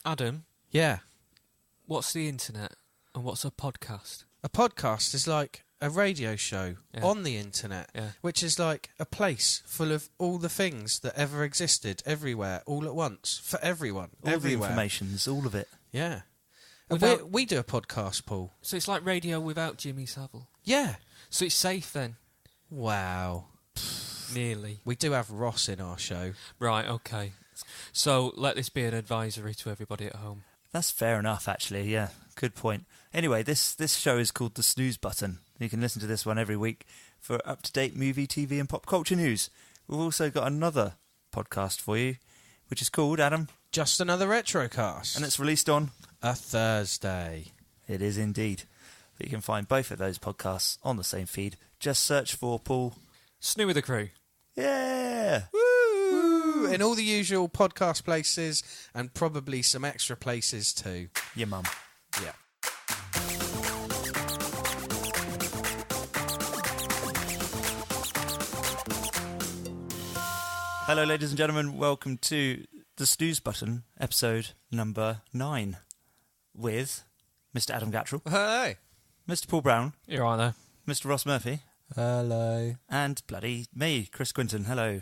Adam, Yeah. what's the internet and what's a podcast? A podcast is like a radio show on the internet, Yeah. which is like a place full of all the things that ever existed, everywhere, all at once, for everyone, All everywhere. the information's all of it. Yeah. Without- We do a podcast, Paul. So it's like radio without Jimmy Savile. Yeah. So it's safe then? Wow. Nearly. We do have Ross in our show. Right, okay. So let this be an advisory to everybody at home. That's fair enough, actually. Yeah, good point. Anyway, this show is called the SNEWS Button. You can listen to this one every week for up-to-date movie, TV and pop culture news. We've also got another podcast for you, which is called, Adam? Just Another Retrocast. And it's released on a Thursday. It is indeed. But you can find both of those podcasts on the same feed. Just search for Paul. SNEW with the crew. Yeah! Woo! In all the usual podcast places and probably some extra places too. Your mum. Yeah. Hello, ladies and gentlemen. Welcome to the SNEWS Button, episode number 9, with Mr. Adam Gattrell, Hey! Mr. Paul Brown, You're right there. Mr. Ross Murphy, Hello. and bloody me, Chris Quinton. Hello.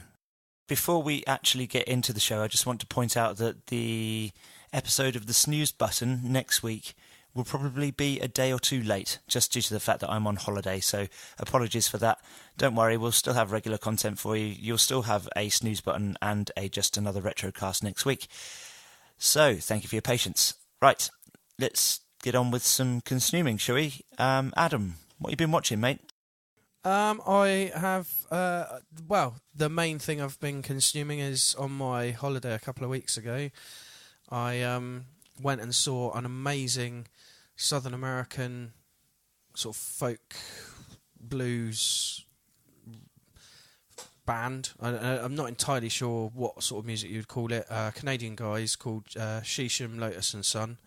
Before we actually get into the show, I just want to point out that the episode of the SNEWS Button next week will probably be a day or two late, just due to the fact that I'm on holiday, so apologies for that. Don't worry, we'll still have regular content for you. You'll still have a SNEWS Button and a Just Another Retrocast next week. So, thank you for your patience. Right, let's get on with some consuming, shall we? Adam, what have you been watching, mate? I have, the main thing I've been consuming is on my holiday a couple of weeks ago. I went and saw an amazing Southern American sort of folk blues band. I'm not entirely sure what sort of music you'd call it. Canadian guys called Shisham, Lotus and Son.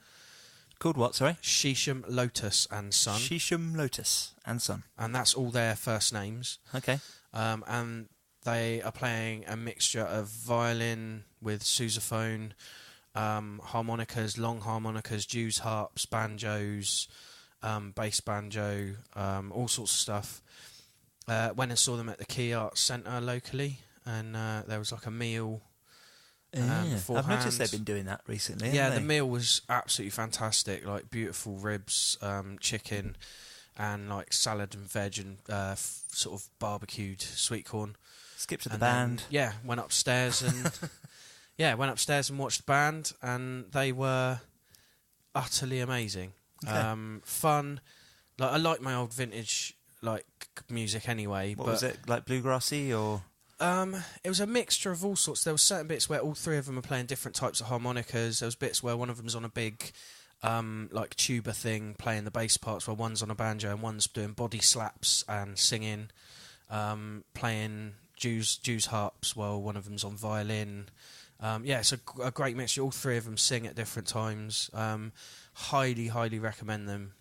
Called what, sorry? Shisham, Lotus and Son. Shisham, Lotus and Son. And that's all their first names. Okay. And they are playing a mixture of violin with sousaphone, harmonicas, long harmonicas, Jews harps, banjos, bass banjo, all sorts of stuff. Went and saw them at the Key Arts Centre locally, and there was like a meal beforehand. I've noticed they've been doing that recently. Yeah, haven't the they? meal was absolutely fantastic, like beautiful ribs, chicken, and like salad and veg and sort of barbecued sweet corn. Skip to the And band. then, went upstairs and went upstairs and watched the band, and they were utterly amazing. Okay. Fun. Like I like my old vintage like music anyway. What but was it, like bluegrassy or? It was a mixture of all sorts. There were certain bits where all three of them are playing different types of harmonicas. There was bits where one of them's on a big like tuba thing playing the bass parts, while one's on a banjo and one's doing body slaps and singing, playing Jews harps while one of them's on violin. It's a great mixture. All three of them sing at different times. Highly recommend them.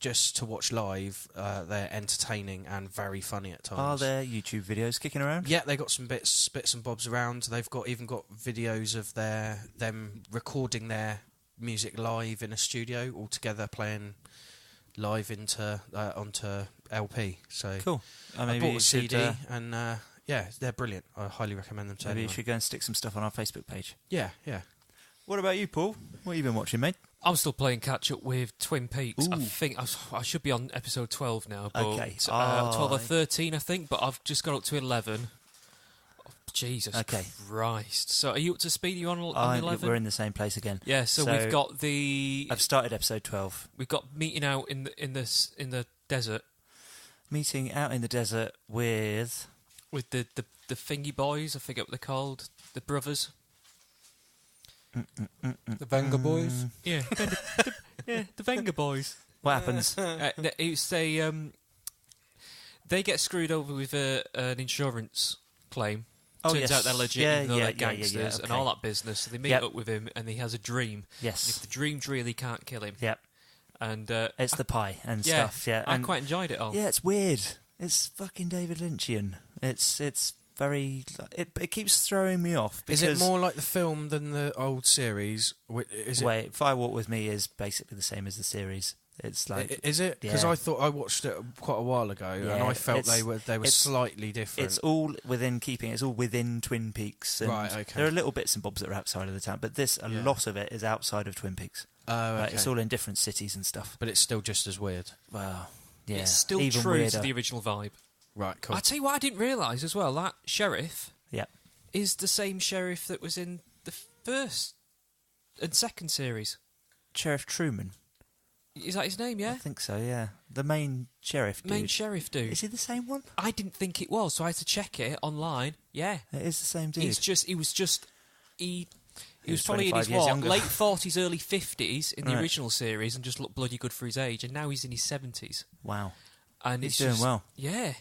Just to watch live. They're entertaining and very funny at times. Are there YouTube videos kicking around? Yeah, they got some bits and bobs around. They've even got videos of them recording their music live in a studio, all together playing live onto LP. So Cool. I bought a CD and they're brilliant. I highly recommend them to Maybe you anyone. should go and stick some stuff on our Facebook page. Yeah. What about you, Paul? What have you been watching, mate? I'm still playing catch up with Twin Peaks. Ooh. I think I should be on episode 12 now. But, Okay. 12 or 13, I think, but I've just got up to 11. Oh, Jesus Okay. Christ. So are you up to speed? Are you on 11? We're in the same place again. Yeah, so we've got I've started episode 12. We've got meeting out in the desert Meeting out in the desert with the thingy boys. I forget what they're called. The brothers. The Venga Boys? Yeah, the Venga boys. What happens? They get screwed over with an insurance claim. Oh, Turns yes. out they're legit, Yeah, even though yeah, they're yeah, yeah, gangsters yeah, and okay. all that business. So they meet Yep. up with him, and he has a dream. Yes. And if the dream really can't kill him, Yep. and It's the pie and yeah, stuff. Yeah. I And quite enjoyed it all. yeah, it's weird. It's fucking David Lynchian. It's very. It keeps throwing me off. Is it more like the film than the old series? Wait, Fire Walk With Me is basically the same as the series. It's like, is it? Because I thought I watched it quite a while ago, and I felt they were slightly different. It's all within keeping. It's all within Twin Peaks. And right. Okay. There are little bits and bobs that are outside of the town, but a lot of it is outside of Twin Peaks. Oh, okay. Like, it's all in different cities and stuff. But it's still just as weird. Wow. Yeah. It's still even true weirder. to the original vibe. Right. Cool. I tell you what, I didn't realise as well. That sheriff. Yeah. Is the same sheriff that was in the first and second series. Sheriff Truman. Is that his name, yeah? I think so, yeah. The main sheriff dude. Main sheriff dude. Is he the same one? I didn't think it was, so I had to check it online. Yeah. It is the same dude. He was probably in 25 his years younger. late 40s, early 50s in the Right. original series and just looked bloody good for his age, and now he's in his 70s. Wow. And He's it's doing just, well. Yeah.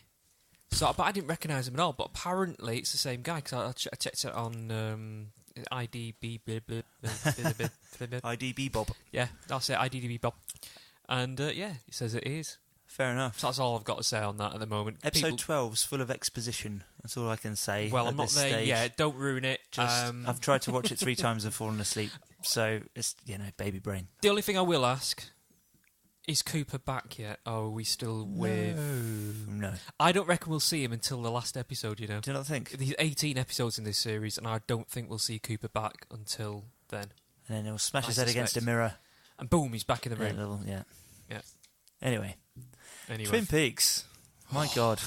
So, but I didn't recognise him at all, but apparently it's the same guy, because I checked it on IDB. IDB Bob. Yeah, that's it, IDB Bob. And yeah, he says it is. Fair enough. So that's all I've got to say on that at the moment. Episode 12's full of exposition. That's all I can say. Well, at I'm not this there stage. yet. Don't ruin it. I've tried to watch it 3 times and fallen asleep. So it's, baby brain. The only thing I will ask, is Cooper back yet? Or are we still with... No. I don't reckon we'll see him until the last episode, you know. Do you not think? There's 18 episodes in this series, and I don't think we'll see Cooper back until then. And then he'll smash I his head against a suspect. mirror. And boom, he's back in the ring. Yeah. Yeah. Anyway. Anyway. Twin Peaks. My God.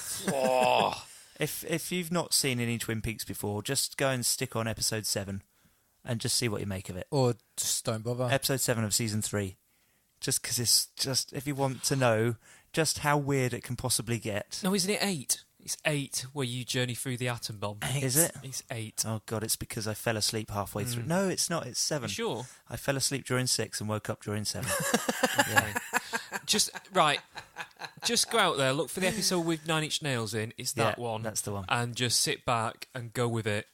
If you've not seen any Twin Peaks before, just go and stick on episode 7 and just see what you make of it. Or just don't bother. Episode 7 of season 3. Just because it's just, if you want to know just how weird it can possibly get. No, isn't it 8? It's 8 where you journey through the atom bomb. Is it? It's 8. Oh, God, it's because I fell asleep halfway through. No, it's not. It's 7. You sure? I fell asleep during 6 and woke up during 7. Yeah. Just go out there, look for the episode with 9 Inch Nails in. It's that one. That's the one. And just sit back and go with it.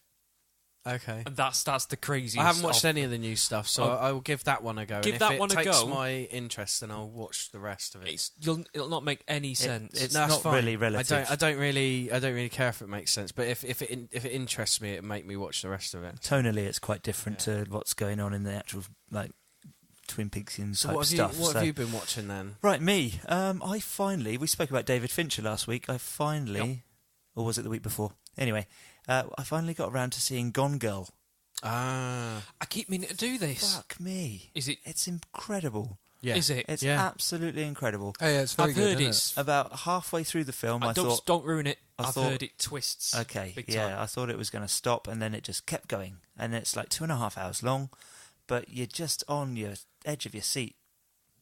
Okay. And that's the craziest. I haven't watched any of the new stuff, so I will give that one a go. Give and that if one a it takes go. my interest, then I'll watch the rest of it. It'll not make any sense. It's No, not fine. really relative. I don't really care if it makes sense, but if it interests me, it'll make me watch the rest of it. Tonally, it's quite different to what's going on in the actual Twin Peaksian So type stuff. what have you been watching then? Right, me. We spoke about David Fincher last week. Or was it the week before? Anyway, I finally got around to seeing Gone Girl. Ah, I keep meaning to do this. Fuck me. Is it? It's incredible. yeah. Is it? It's Yeah. absolutely incredible. Oh, yeah, it's very I've good, heard isn't it's. About halfway through the film, I thought... Don't ruin it. I I've thought- heard it twists. Okay, Big yeah, time. I thought it was going to stop, and then it just kept going. And it's like 2.5 hours long, but you're just on your edge of your seat.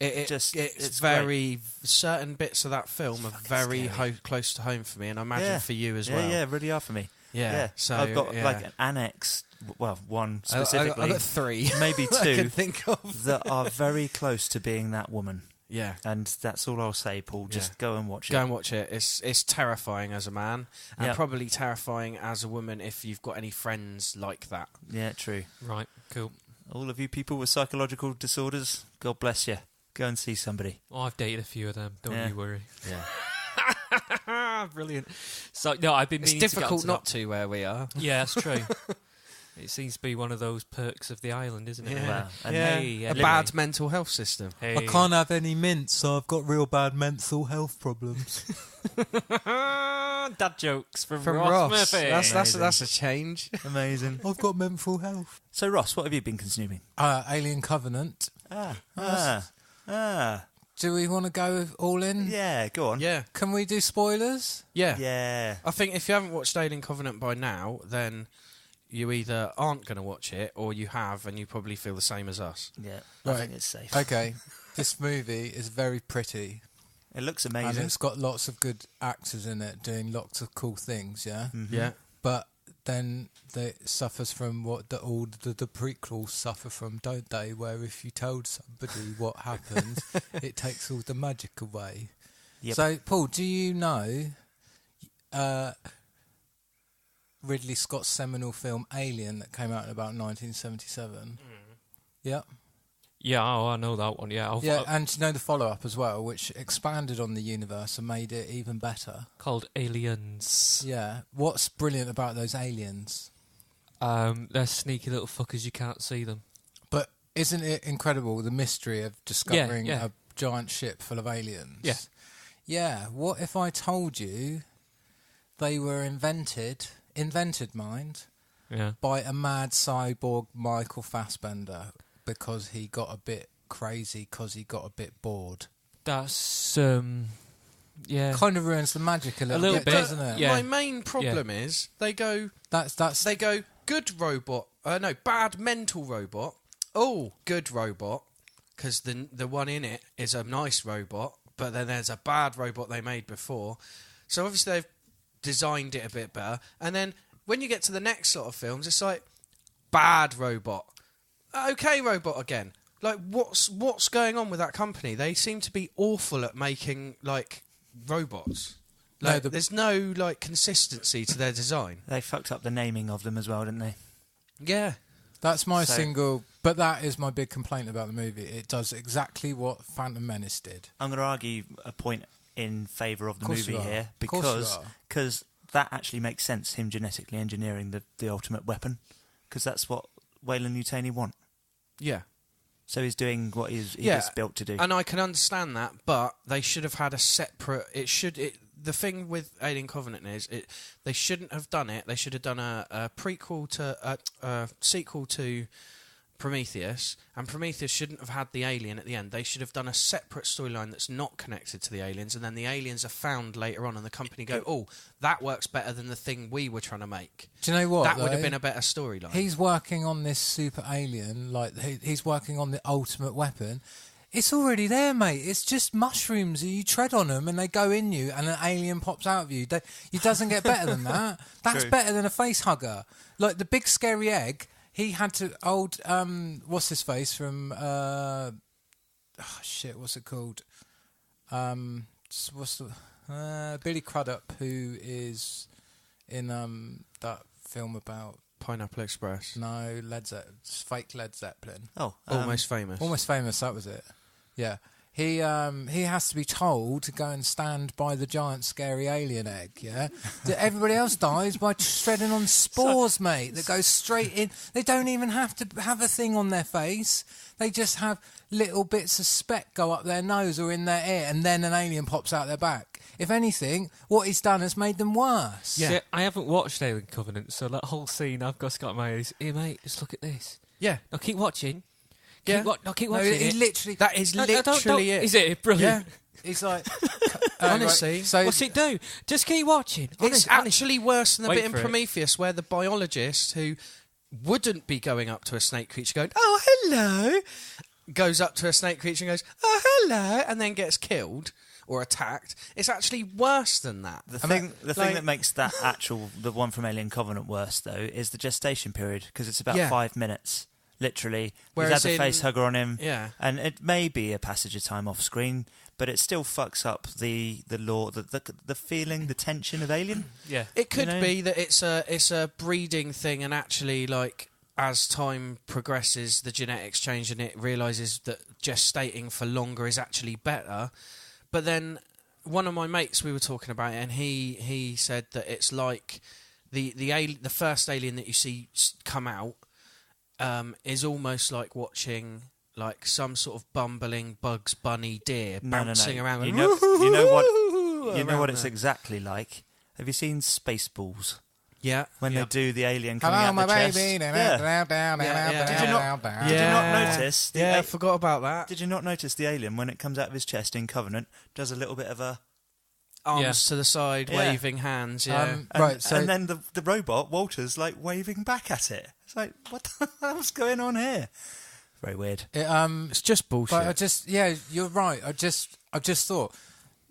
It's great. very... Certain bits of that film are very close to home for me, and I imagine for you as well. Yeah, really are for me. Yeah, so... I've got yeah. like an annex, well, one I specifically, got 3. maybe I 2, can think of. that are very close to being that woman. Yeah. And that's all I'll say, Paul. Just go and watch it. Go and watch it. It's terrifying as a man, and Yep. probably terrifying as a woman if you've got any friends like that. Yeah, true. Right, cool. All of you people with psychological disorders, God bless you. Go and see somebody. Well, I've dated a few of them. Don't Yeah. you worry. Yeah. Brilliant. So, no, I've been It's meaning to get difficult onto not that. to where we are. Yeah, that's true. It seems to be one of those perks of the island, isn't it? Yeah. Wow. And Yeah. Hey, A anyway. bad mental health system. Hey. I can't have any mint, so I've got real bad mental health problems. Dad jokes from Ross. Murphy. That's a change. Amazing. I've got mental health. So, Ross, what have you been consuming? Alien Covenant. Do we want to go all in? Yeah, go on. Yeah. Can we do spoilers? Yeah. Yeah. I think if you haven't watched Alien Covenant by now, then you either aren't going to watch it or you have and you probably feel the same as us. Yeah. I Right. think it's safe. Okay. This movie is very pretty. It looks And amazing. it's got lots of good actors in it doing lots of cool things, yeah? Mhm. Yeah. But then it suffers from what all the prequels suffer from, don't they? Where if you told somebody what happens, it takes all the magic away. Yep. So, Paul, do you know Ridley Scott's seminal film Alien that came out in about 1977? Yeah. Yeah, I know that one. Yeah, and you know the follow-up as well, which expanded on the universe and made it even better. Called Aliens. Yeah. What's brilliant about those aliens? They're sneaky little fuckers. You can't see them. But isn't it incredible, the mystery of discovering Yeah. a giant ship full of aliens? Yeah. Yeah. What if I told you they were invented, mind, Yeah. by a mad cyborg Michael Fassbender because he got a bit crazy because he got a bit bored? That's yeah. Kind of ruins the magic a little little bit, bit, doesn't it? yeah. My main problem is they go That's good robot. Bad mental robot. Oh, good robot. Because the one in it is a nice robot, but then there's a bad robot they made before. So obviously they've designed it a bit better. And then when you get to the next sort of films, it's like bad robot, okay robot again. Like what's going on with that company? They seem to be awful at making like robots. Like, there's no like consistency to their design. They fucked up the naming of them as well, didn't they? Yeah. That's my single, but that is my big complaint about the movie. It does exactly what Phantom Menace did. I'm going to argue a point in favour of the Course movie you are. here Course because that actually makes sense, him genetically engineering the ultimate weapon, because that's what Wayland Yutani want. Yeah. So he's doing what he was built to do. And I can understand that, but they should have had a separate... The thing with Alien Covenant is they shouldn't have done it. They should have done a prequel to... a sequel to Prometheus, and Prometheus shouldn't have had the alien at the end. They should have done a separate storyline that's not connected to the aliens, and then the aliens are found later on, and the company go, oh, that works better than the thing we were trying to make. Do you know what? That would have been a better storyline. He's working on this super alien, like he's working on the ultimate weapon. It's already there, mate. It's just mushrooms. You tread on them and they go in you, and an alien pops out of you. It doesn't get better than that. That's True. better than a face hugger. Like the big scary egg. He had to what's his face from what's it called? What's the Billy Crudup, who is in that film about Pineapple Express. no fake Led Zeppelin. Almost Famous. Almost Famous, that was it. Yeah. He has to be told to go and stand by the giant scary alien egg, yeah? Everybody else dies by treading on spores, mate, that goes straight in. They don't even have to have a thing on their face. They just have little bits of speck go up their nose or in their ear, and then an alien pops out their back. If anything, what he's done has made them worse. Yeah. See, I haven't watched Alien Covenant, so that whole scene I've got my eyes. Here, mate, just look at this. Yeah. Now keep watching. Yeah. Keep No, watching. he it. literally... That is No, literally it. Is it brilliant? Yeah. He's like... Honestly. right, so What's it do? Just keep watching. It's actually worse than the Wait bit in for it. Prometheus where the biologist who wouldn't be going up to a snake creature going, oh, hello, goes up to a snake creature and goes, oh, hello, and then gets killed or attacked. It's actually worse than that. The thing that makes that the one from Alien Covenant worse, though, is the gestation period, because it's about 5 minutes, literally. Whereas He's had the face hugger on him, Yeah. and it may be a passage of time off screen, but it still fucks up the lore, the feeling, the tension of Alien. Yeah. It could You know? be that it's a breeding thing, and actually, like, as time progresses, the genetics change, and it realises that gestating for longer is actually better. But then one of my mates, we were talking about it, and he said that it's like the first alien that you see come out is almost like watching like some sort of bumbling Bugs Bunny deer bouncing around. You and know what it's there. exactly like. Have you seen Spaceballs? Yeah. When they do the alien coming Hello, out my the chest. baby. Yeah. Did you not notice? Yeah, I forgot about that. Did you not notice the alien, when it comes out of his chest in Covenant, does a little bit of a... Arms to the side, Yeah. waving hands, yeah. And then the robot, Walter's, like, waving back at it. It's like, what the hell's going on here? Very weird. It's just bullshit. But you're right. I just thought,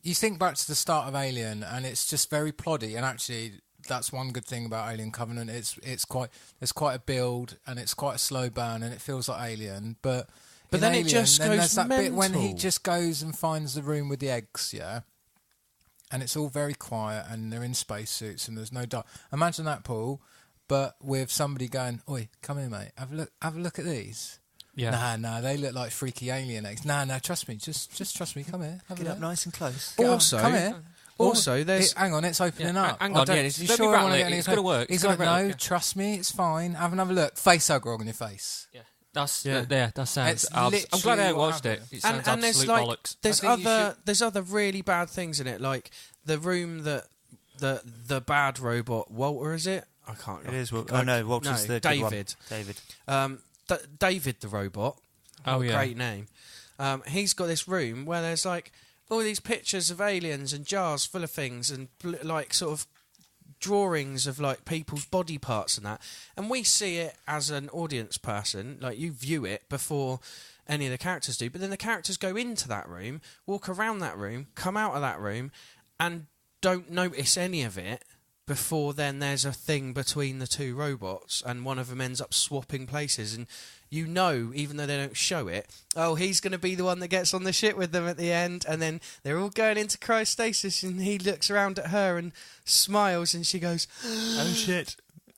you think back to the start of Alien, and it's just very ploddy, and actually... That's one good thing about Alien Covenant. There's quite a build, and it's quite a slow burn, and it feels like Alien. But then Alien, it just then goes there's that bit when he mental. just goes and finds the room with the eggs, yeah. And it's all very quiet, and they're in spacesuits, and there's no dark. Imagine that, Paul, but with somebody going, "Oi, come here, mate. Have a look at these." Yeah. Nah, they look like freaky alien eggs. Nah, trust me. Just trust me. Come here. Have a Get look. up nice and close. Get up, Also- come here. Also, there's Hang on, it's opening up. Hang I on, don't- yeah, you let me sure I rattle want to it, get any? it's gonna work, He's it's gonna like, no, rattle, yeah. trust me, it's fine. Have another look. Face hugger on your face. Yeah. That's Yeah. that sounds. It's I'm glad I literally what watched it. happened. It sounds and there's absolute like bollocks. there's I think you there's other really bad things in it, like the room that the bad robot Walter, is it? I can't. It is. No, Walter's the good one. David. David. David the robot. Oh, yeah. Great name. He's got this room where there's like all these pictures of aliens and jars full of things and like sort of drawings of like people's body parts and that, and we see it as an audience person, like you view it before any of the characters do, but then the characters go into that room, walk around that room, come out of that room and don't notice any of it before then there's a thing between the two robots and one of them ends up swapping places, and you know, even though they don't show it, oh, he's going to be the one that gets on the ship with them at the end, and then they're all going into cryostasis and he looks around at her and smiles and she goes, Oh shit!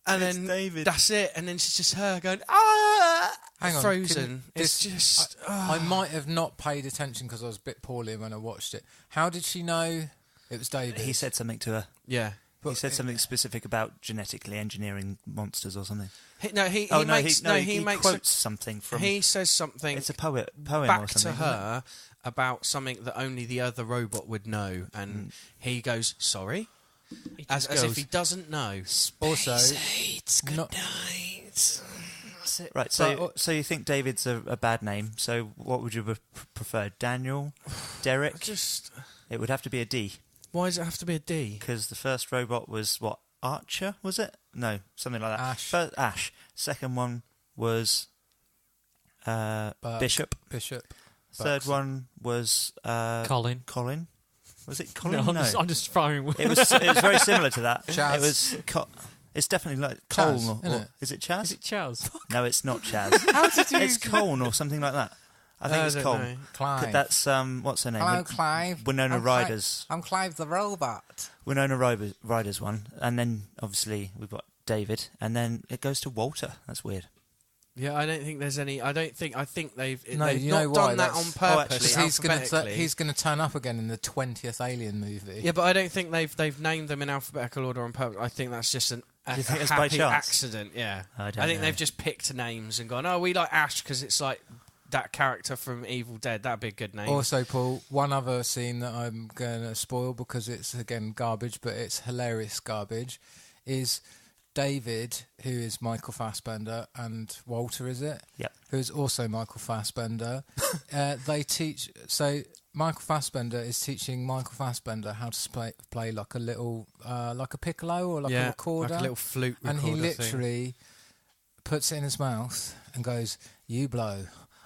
and It's then David. that's it, and then it's just her going, ah, Hang on, frozen. It's just, I might have not paid attention because I was a bit poorly when I watched it. How did she know it was David? He said something to her. yeah. He said something specific about genetically engineering monsters or something. He makes quotes something from. he says something. It's a poem or back something. to her about something that only the other robot would know, and he goes, sorry, as if he doesn't know. Also, not, That's it. Right, so you think David's a bad name? So what would you prefer, Daniel, Derek? Just It would have to be a D why does it have to be a D? because the first robot was what, Archer? Was it? No, something like that. Ash. First, Ash. Second one was Bishop. Third Bucks. one was Colin. Colin. Was it No, Colin? I'm just firing. It was very similar to that. Chaz. It was. It's definitely like Chaz, Colne. isn't it? Is it Chaz? Is it Chaz? No, it's not Chaz. How did you? It's Colne or something like that. I think it's don't Colne. know. Clive. That's what's her name? Hello, Clive. Winona I'm Ryder's. I'm Clive the robot. Winona Ryder's one, and then obviously we've got David, and then it goes to Walter. That's weird. Yeah, I don't think there's any. I think they've No, they've you not know why, done that on that's- purpose. Because he's He's going to turn up again in the 20th Alien movie. yeah, but I don't think they've named them in alphabetical order on purpose. I think that's just a you think it's happy by chance? accident. Yeah, I don't think know. they've just picked names and gone, oh, we like Ash because it's like that character from Evil Dead. That'd be a good name. Also, Paul, one other scene that I'm going to spoil because it's, again, garbage, but it's hilarious garbage, is David, who is Michael Fassbender, and Walter, is it? Yep. Who is also Michael Fassbender. They teach... So Michael Fassbender is teaching Michael Fassbender how to play like a little... like a piccolo or like a recorder. like a little flute recorder And he thing. literally puts it in his mouth and goes, you blow,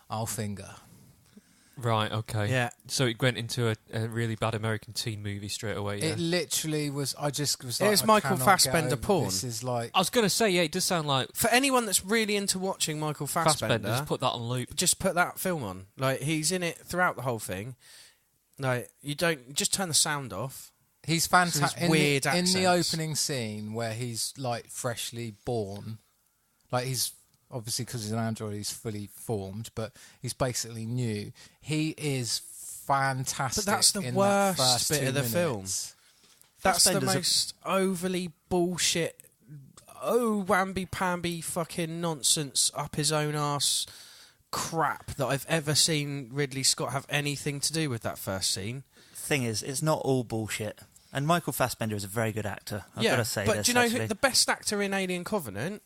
I'll finger. Right. Okay. Yeah. So it went into a really bad American teen movie straight away. Yeah. It literally was. I just was It like, was I Michael cannot Fassbender get over porn. This is like. I was going to say, yeah, it does sound like For anyone that's really into watching Michael Fassbender, Fassbender. Just put that on loop. just put that film on. Like, he's in it throughout the whole thing. Like, you don't just turn the sound off. He's So fantastic his weird in the accents. opening scene where he's like freshly born, like he's obviously because he's an android, he's fully formed, but he's basically new. He is fantastic. But that's the in worst that first bit 2 of the film. minutes. That's the Fassbender's most overly bullshit, wamby-pamby fucking nonsense up his own arse crap that I've ever seen Ridley Scott have anything to do with that first scene. Thing is, it's not all bullshit. And Michael Fassbender is a very good actor. I've got to say but this. do you know actually. who the best actor in Alien Covenant,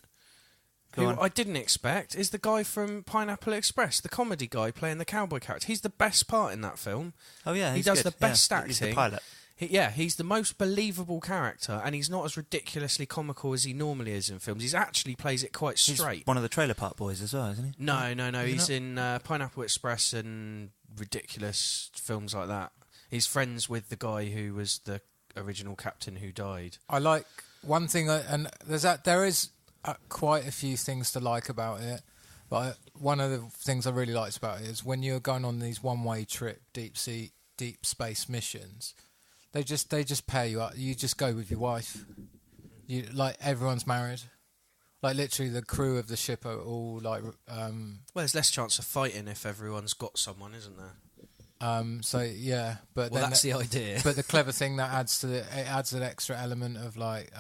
Go who on. I didn't expect, is the guy from Pineapple Express, the comedy guy playing the cowboy character. He's the best part in that film. Oh yeah, he he's does good. the best Yeah, acting. He's the pilot. He's the most believable character, and he's not as ridiculously comical as he normally is in films. He actually plays it quite He's straight. one of the Trailer Park Boys as well, isn't he? No. Is he He's not? in Pineapple Express and ridiculous films like that. He's friends with the guy who was the original captain who died. I like one thing, and there is quite a few things to like about it. But one of the things I really liked about it is when you're going on these one-way trip, deep space missions, they just pair you up. You just go with your wife. You like everyone's married. Like literally, the crew of the ship are all like. Well, there's less chance of fighting if everyone's got someone, isn't there? So yeah, but Well, then that's the idea. But the clever thing that adds an extra element of like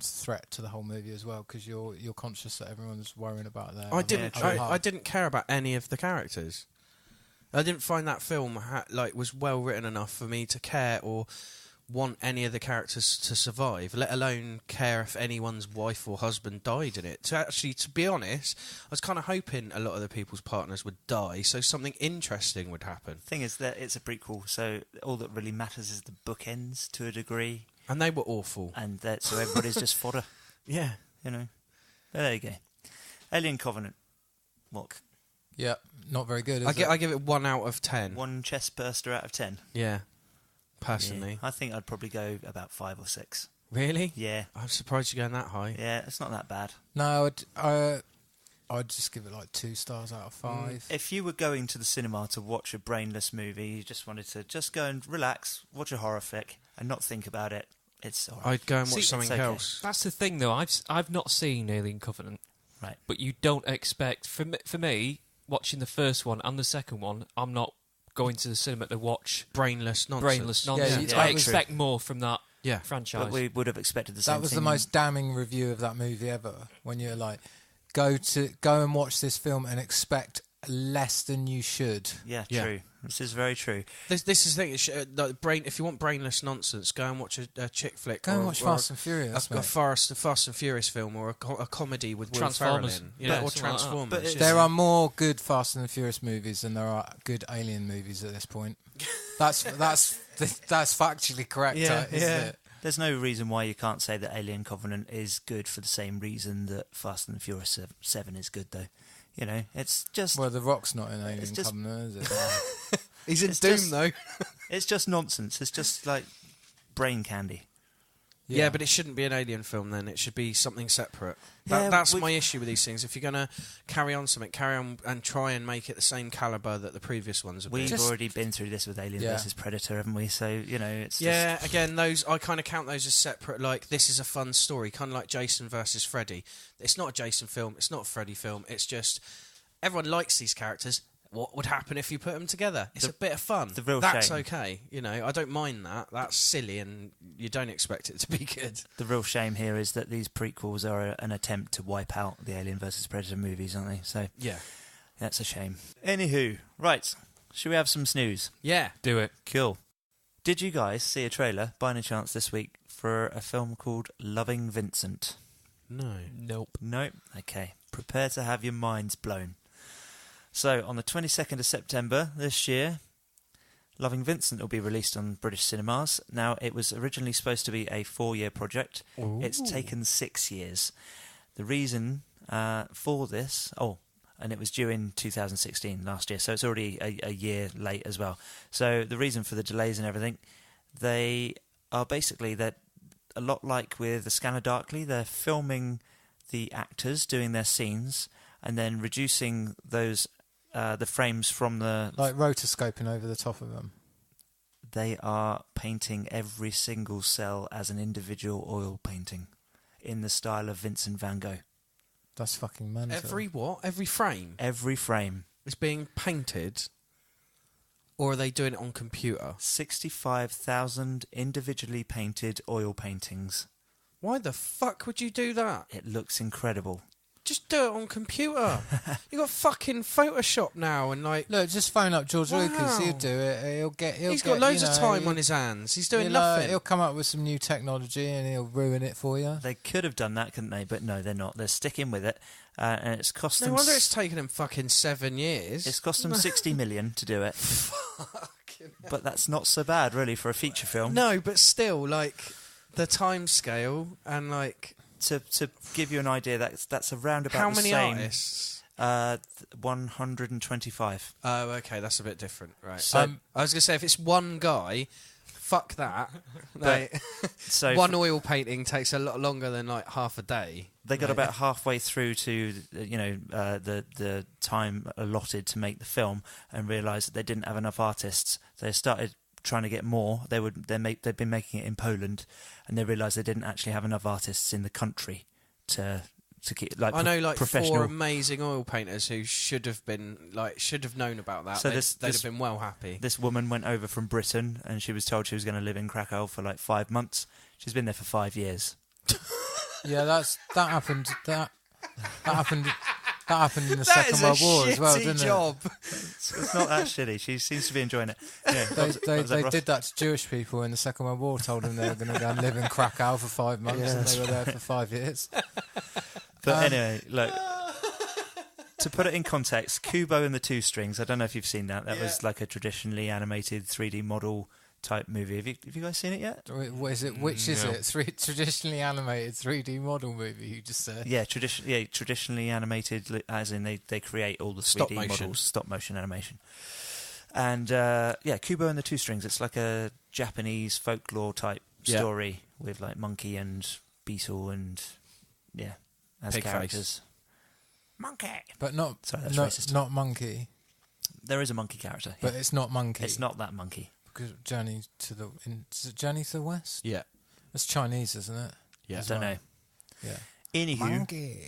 threat to the whole movie as well, because you're conscious that everyone's worrying about their. I I didn't care about any of the characters. I didn't find that film was well written enough for me to care or want any of the characters to survive, let alone care if anyone's wife or husband died in it. To be honest, I was kind of hoping a lot of the people's partners would die, so something interesting would happen. Thing is that it's a prequel, so all that really matters is the bookends to a degree. And they were awful. And so everybody's just fodder. Yeah. You know. But there you go. Alien Covenant. What? Yeah, not very good. I give it 1 out of 10. One chest burster out of 10. Yeah. Personally. Yeah, I think I'd probably go about 5 or 6. Really? Yeah. I'm surprised you're going that high. Yeah, it's not that bad. No, I'd just give it like 2 stars out of 5. If you were going to the cinema to watch a brainless movie, you just wanted to just go and relax, watch a horror flick, and not think about it, it's all right. I'd go and watch See, something it's okay. else. That's the thing, though. I've not seen Alien Covenant, Right. but you don't expect for me watching the first one and the second one. I'm not going to the cinema to watch Brainless nonsense. brainless nonsense. Yeah, I true. expect more from that Yeah. franchise. But we would have expected the same That was thing. the most damning review of that movie ever. When you're like, go and watch this film and expect less than you should. Yeah, Yeah. true. This is very true. This is the thing. If you want brainless nonsense, go and watch a chick flick. Go and watch Fast and Furious. a Fast and Furious film, or a comedy with Transformers. Transformers, Yeah, or something like that. Transformers. But it's- There are more good Fast and Furious movies than there are good Alien movies at this point. That's factually correct, Yeah, isn't yeah. it? There's no reason why you can't say that Alien Covenant is good for the same reason that Fast and the Furious 7 is good, though. You know, it's just... Well, The Rock's not in Alien It's just- Covenant, is it? He's in It's Doom just- though. It's just nonsense. It's just like brain candy. Yeah, but it shouldn't be an Alien film then. It should be something separate. Yeah, That's we- my issue with these things. If you're going to carry on something, carry on and try and make it the same calibre that the previous ones have We've been. already been through this with Alien Yeah. versus Predator, haven't we? So, you know, it's Yeah, again, those I kind of count those as separate. Like, this is a fun story, kind of like Jason versus Freddy. It's not a Jason film. It's not a Freddy film. It's just everyone likes these characters. What would happen if you put them together? It's a bit of fun. the real That's shame. okay. You know, I don't mind that. That's silly, and you don't expect it to be good. The real shame here is that these prequels are an attempt to wipe out the Alien vs Predator movies, aren't they? So Yeah. that's a shame. Anywho, right, should we have some snooze? Yeah. Do it. Cool. Did you guys see a trailer, by any chance, this week for a film called Loving Vincent? No. Nope. No? Okay. Prepare to have your minds blown. So, on the 22nd of September this year, Loving Vincent will be released on British cinemas. Now, it was originally supposed to be a 4-year project. Ooh. It's taken 6 years. The reason for this... Oh, and it was due in 2016, last year, so it's already a year late as well. So, the reason for the delays and everything, they are basically that a lot like with The Scanner Darkly, they're filming the actors doing their scenes and then reducing those... the frames from the... Like rotoscoping over the top of them. They are painting every single cell as an individual oil painting in the style of Vincent van Gogh. That's fucking mental. Every what? Every frame Every frame. is being painted, or are they doing it on computer? 65,000 individually painted oil paintings. Why the fuck would you do that? It looks incredible. Just do it on computer. You got fucking Photoshop now, and like Look, just phone up George Wow. Lucas. He'll do it. he's got loads of time on his hands. He's doing nothing. He'll come up with some new technology and he'll ruin it for you. They could have done that, couldn't they? But no, they're not. They're sticking with it. And it's cost No them... wonder it's taken him fucking 7 years. It's cost them 60 million to do it. But that's not so bad, really, for a feature film. No, but still, like the time scale and like To give you an idea, that's around about how the many same. artists? 125. Oh, okay, that's a bit different, right? So- I was gonna say if it's one guy, fuck that. But- Like, So one oil painting takes a lot longer than like half a day. they got Right. about halfway through to the time allotted to make the film and realised that they didn't have enough artists. They started trying to get more. They'd been making it in Poland, and they realised they didn't actually have enough artists in the country to to keep like I know like professional. 4 amazing oil painters who should have known about that. So they'd have been well happy. This woman went over from Britain, and she was told she was going to live in Krakow for like 5 months. She's been there for 5 years. Yeah, that happened. That happened. That happened in the Second World War as well, didn't job. it? It's not that shitty. She seems to be enjoying it. Yeah, They did that to Jewish people in the Second World War. Told them they were going to go and live in Krakow for 5 months, and they were there for 5 years. But anyway, look. To put it in context, Kubo and the Two Strings. I don't know if you've seen that. That was like a traditionally animated 3D model type movie. Have you guys seen it yet? What is it? Which is it? Traditionally animated 3D model movie. You just said. Yeah, traditionally animated, as in they create all the 3D models, stop motion animation. And Kubo and the Two Strings. It's like a Japanese folklore type story with like monkey and beetle and as Pig characters. face. Monkey, but not racist. Not monkey. There is a monkey character, but it's not monkey. It's not that monkey. Because Journey to the West? Yeah. That's Chinese, isn't it? Yeah. I don't know. Yeah.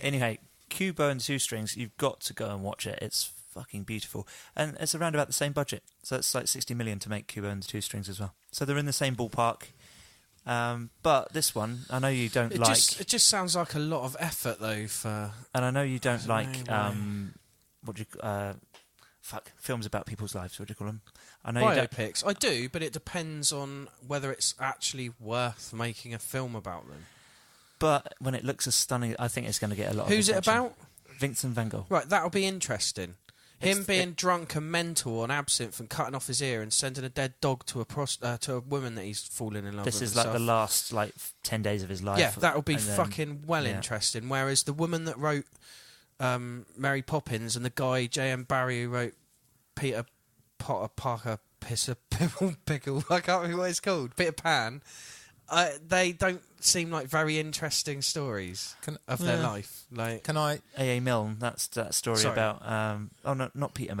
Anyway, Kubo and Two Strings, you've got to go and watch it. It's fucking beautiful. And it's around about the same budget. So it's like 60 million to make Kubo and the Two Strings as well. So they're in the same ballpark. But this one, I know you don't like... It just sounds like a lot of effort, though, for... And I know you don't like... films about people's lives, what do you call them? I know Biopics. I do, but it depends on whether it's actually worth making a film about them. But when it looks as stunning, I think it's going to get a lot of Who's attention. it about? Vincent van Gogh. Right, that'll be interesting. Him being drunk and mental on absinthe and cutting off his ear and sending a dead dog to a woman that he's fallen in love with. This is like the last 10 days of his life. Yeah, that'll be fucking interesting. Whereas the woman that wrote Mary Poppins and the guy J.M. Barrie who wrote Peter Potter Parker Pisser Pickle, I can't remember what it's called, Peter Pan, they don't seem like very interesting stories of their life. Like, can I? A.A. Milne. That's that story Sorry. about. Not Peter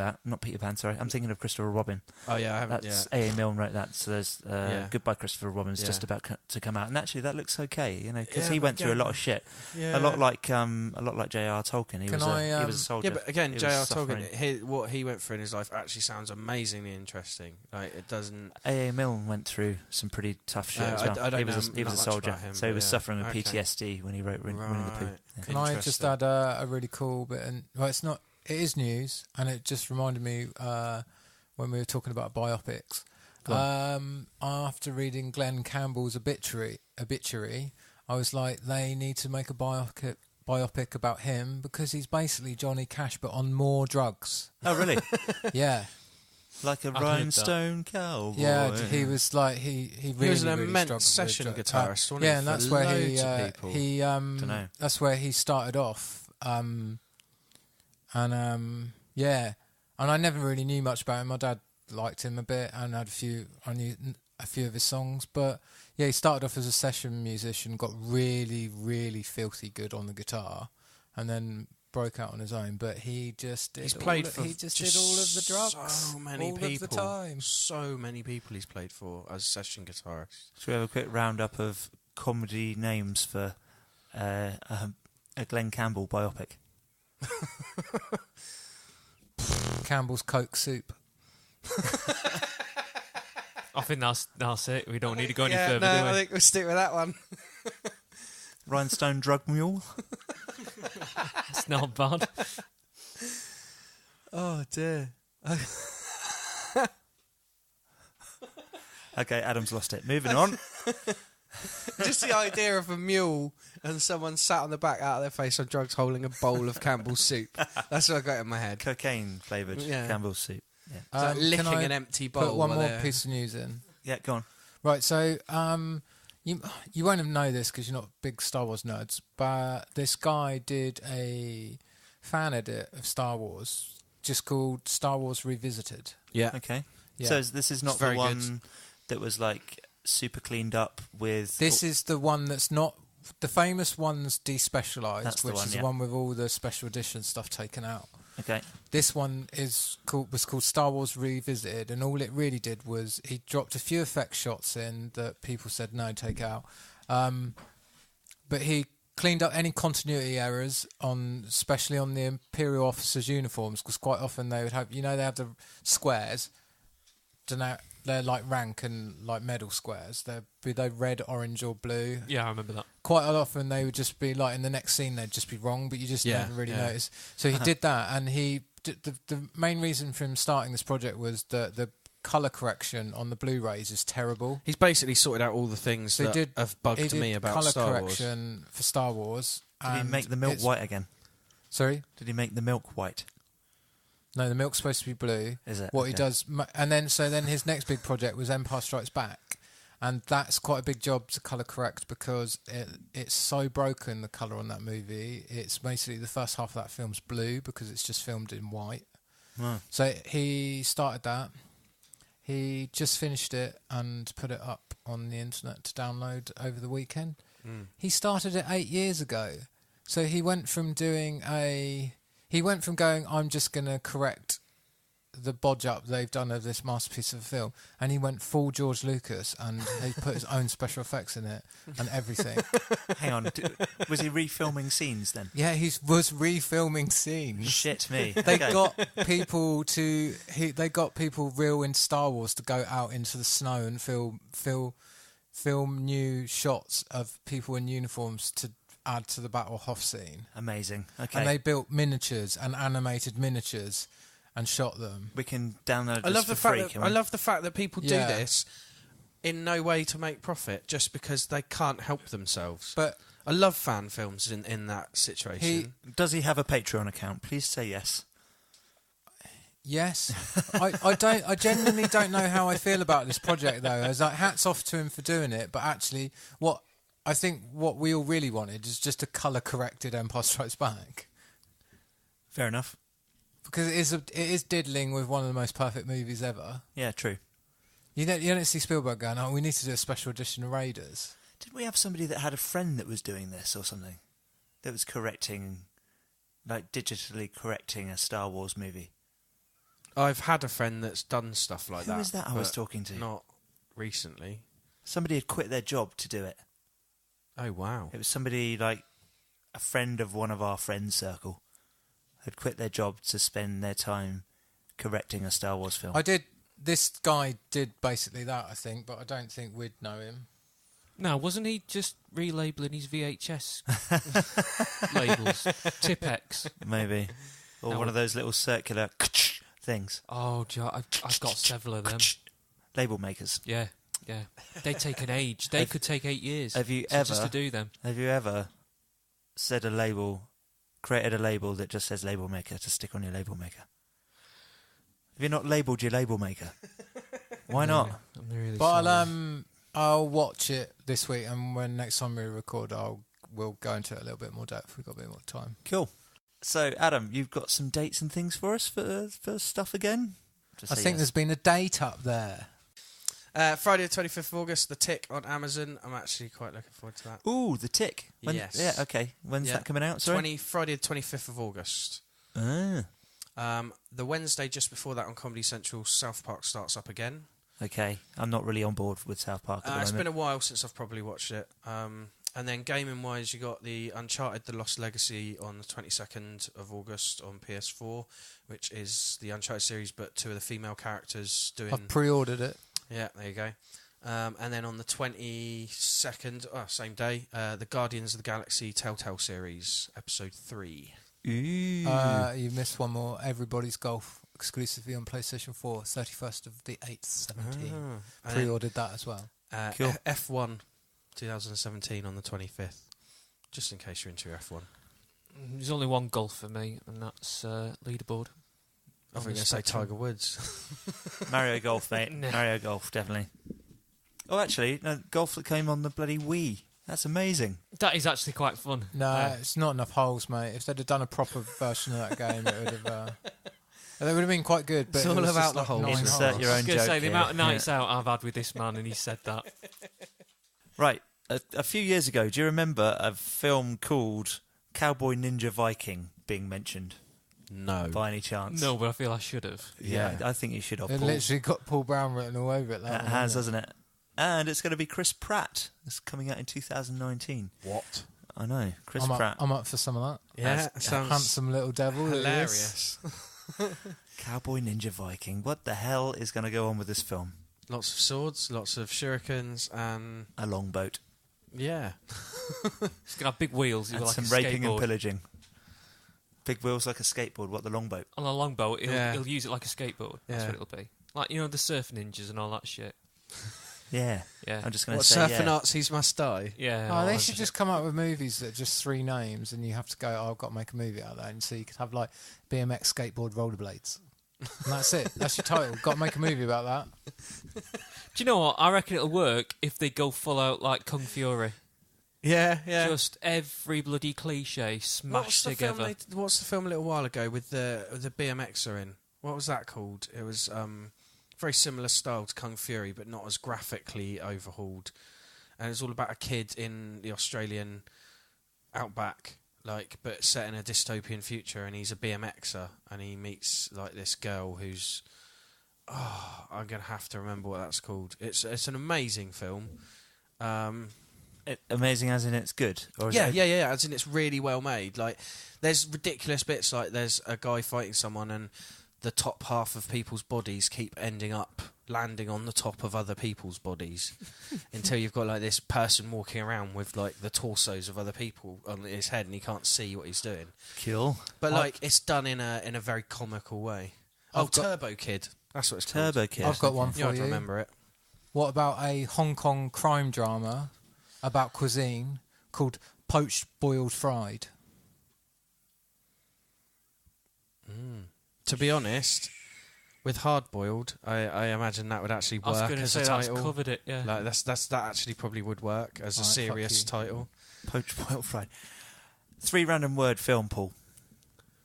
Pan. Sorry, I'm thinking of Christopher Robin. Oh yeah, I haven't. That's A.A. Milne wrote that. So there's Goodbye Christopher Robin is just about to come out, and actually that looks okay, because he went through a lot of shit. Yeah. A lot like J.R. Tolkien. He was a soldier. Yeah, but again, J.R. Tolkien, what he went through in his life actually sounds amazingly interesting. Like, it doesn't. A.A. Milne went through some pretty tough shit as well. He was a soldier, so he was suffering with PTSD when he wrote Winnie the Pooh. Yeah. Can I just add a really cool bit? And it is news, and it just reminded me when we were talking about biopics. After reading Glenn Campbell's obituary, I was like, they need to make a biopic about him because he's basically Johnny Cash but on more drugs. Oh, really? Yeah. Like a rhinestone cowboy. Yeah, he was like he was an immense session guitarist. Wasn't and that's where that's where he started off. And I never really knew much about him. My dad liked him a bit, and I knew a few of his songs. But yeah, he started off as a session musician, got really, really filthy good on the guitar, and then broke out on his own. But he just did all of the drugs. So many people. Of the time. So many people he's played for as session guitarist. Should we have a quick roundup of comedy names for a Glenn Campbell biopic? Campbell's Coke Soup. I think that's it. We don't need to go any further, do we? I think we'll stick with that one. Rhinestone Drug Mule. It's not bad. Oh dear. Okay, Adam's lost it. Moving on. Just the idea of a mule and someone sat on the back out of their face on drugs holding a bowl of Campbell's soup. That's what I got in my head. Cocaine flavoured Campbell's soup. Yeah. It's like licking an empty bowl. Put one more piece of news in. Yeah, go on. Right, so you won't know this because you're not big Star Wars nerds, but this guy did a fan edit of Star Wars just called Star Wars Revisited. Yeah. Okay. Yeah. So this is not the one that was like super cleaned up with... This is the one that's not... The famous one's despecialised, which is the one with all the special edition stuff taken out. Okay. This one was called Star Wars Revisited, and all it really did was he dropped a few effect shots in that people said no, take out. But he cleaned up any continuity errors especially on the Imperial officers' uniforms, because quite often they would have, they have the squares. They're like rank and like medal squares. They're red, orange, or blue. Yeah, I remember that. Quite often they would just be like in the next scene they'd just be wrong, but you just never really notice. So he did that, and the main reason for him starting this project was the colour correction on the Blu-rays is terrible. He's basically sorted out all the things that have bugged me about Star Wars. Colour correction for Star Wars. Did he make the milk white again? Sorry? Did he make the milk white? No, the milk's supposed to be blue. Is it? What he does, and then his next big project was Empire Strikes Back, and that's quite a big job to colour correct because it's so broken, the colour on that movie. It's basically the first half of that film's blue because it's just filmed in white. Oh. So he started that. He just finished it and put it up on the internet to download over the weekend. He started it 8 years ago, so he went from going, I'm just going to correct the bodge up they've done of this masterpiece of a film, and he went full George Lucas, and he put his own special effects in it and everything. Hang on, was he refilming scenes then? Yeah, he was refilming scenes. Shit me. They got people real into Star Wars to go out into the snow and film new shots of people in uniforms to add to the Battle Hoth scene. Amazing. Okay. And they built miniatures and animated miniatures and shot them. We can download I this love for the free. fact that I love the fact that people do this in no way to make profit, just because they can't help themselves. But I love fan films in that situation. Does he have a Patreon account? Please say yes. Yes. I genuinely don't know how I feel about this project though. As like, hats off to him for doing it, but actually what we all really wanted is just a colour corrected Empire Strikes Back. Fair enough. Because it is diddling with one of the most perfect movies ever. Yeah, true. You don't see Spielberg going, we need to do a special edition of Raiders. Did we have somebody that had a friend that was doing this or something? That was correcting, like digitally correcting a Star Wars movie? I've had a friend that's done stuff like that. Who was that I was talking to? Not recently. Somebody had quit their job to do it. Oh, wow. It was somebody like a friend of one of our friends' circle had quit their job to spend their time correcting a Star Wars film. This guy did basically that, I think, but I don't think we'd know him. No, wasn't he just relabeling his VHS labels? Tipex. Maybe. Or No. one of those little circular things. Oh, I've got several of them. Label makers. Yeah. They take an age. They could take 8 years. Have you just to do them? Have you ever created a label that just says label maker to stick on your label maker? Have you not labelled your label maker? Why not? I'm really But sorry. I'll watch it this week, and when next time we record, we'll go into it a little bit more depth. We've got a bit more time. Cool. So, Adam, you've got some dates and things for us for stuff again? I think there's been a date up there. Friday the 25th of August, The Tick on Amazon. I'm actually quite looking forward to that. Ooh, The Tick. Yes. Yeah, okay. When's that coming out? Sorry? Friday the 25th of August. Ah, The Wednesday just before that on Comedy Central, South Park starts up again. okay. I'm not really on board with South Park at the It's moment. been a while since I've probably watched it. And then gaming-wise, you got the Uncharted The Lost Legacy on the 22nd of August on PS4, which is the Uncharted series, but two of the female characters doing... I've pre-ordered it. Yeah, there you go. And then on the 22nd, same day, the Guardians of the Galaxy Telltale series, Episode 3. Ooh. You missed one more. Everybody's Golf, exclusively on PlayStation 4, 31st of the 8th, 17. Pre-ordered that as well. Cool. F1 2017 on the 25th, just in case you're into your F1. There's only one golf for me, and that's leaderboard. I think you're going to say Tiger Woods. Mario Golf, mate. No. Mario Golf, definitely. Oh, actually, no, golf that came on the bloody Wii. That's amazing. That is actually quite fun. No, it's not enough holes, mate. If they'd have done a proper version of that game, it would have... It would have been quite good, but It's it all was about just the like holes. 9 Insert holes. your I own was going to joke say, the here. amount of nights out I've had with this man, and he said that. Right, a few years ago, do you remember a film called Cowboy Ninja Viking being mentioned No. by any chance? No, but I feel I should have. Yeah, I think you should have. It Paul. literally got Paul Brown written all over it. It has, doesn't it? And it's going to be Chris Pratt. It's coming out in 2019. What? I know. Chris I'm Pratt. I'm up for some of that. Yeah, That's sounds Handsome little devil. that he is. hilarious. Cowboy Ninja Viking. What the hell is going to go on with this film? Lots of swords, lots of shurikens, and A longboat. yeah. It's gonna have big wheels. And Like some a raping and skateboard. pillaging. Big wheels like a skateboard. What, the longboat? On a longboat, Yeah. he'll use it like a skateboard. That's Yeah. what it'll be. Like, you know, the surf ninjas and all that shit. Yeah. Yeah. I'm just going to What, say, surfer yeah. Nazis must die? Yeah. Oh, all they that should shit. just come up with movies that are just 3 names, and you have to go, oh, I've got to make a movie out of that. And so you could have, like, BMX, skateboard, rollerblades. And that's it. That's your title. Got to make a movie about that. Do you know what? I reckon it'll work if they go full out like Kung Fury. Yeah, yeah. Just every bloody cliche smashed together. What's the film a little while ago with the BMXer in? What was that called? It was very similar style to Kung Fury, but not as graphically overhauled. And it's all about a kid in the Australian outback, but set in a dystopian future, and he's a BMXer, and he meets like this girl who's I'm gonna have to remember what that's called. It's an amazing film. Amazing as in it's good? Or is Yeah, it yeah. As in, it's really well made. Like, there's ridiculous bits. Like, there's a guy fighting someone, and the top half of people's bodies keep ending up landing on the top of other people's bodies until you've got like this person walking around with like the torsos of other people on his head, and he can't see what he's doing. Cool. But like, it's done in a very comical way. I've got- Turbo Kid. That's what it's called. Turbo Kid. I've got one for You have to you. remember it. What about a Hong Kong crime drama about cuisine called Poached Boiled Fried? To be honest, with Hard Boiled, I imagine that would actually I was work going to as say a that's title. covered it. Yeah. Like that actually probably would work as a Right, fuck serious you. title. Poached boiled fried. 3 random word film, Paul.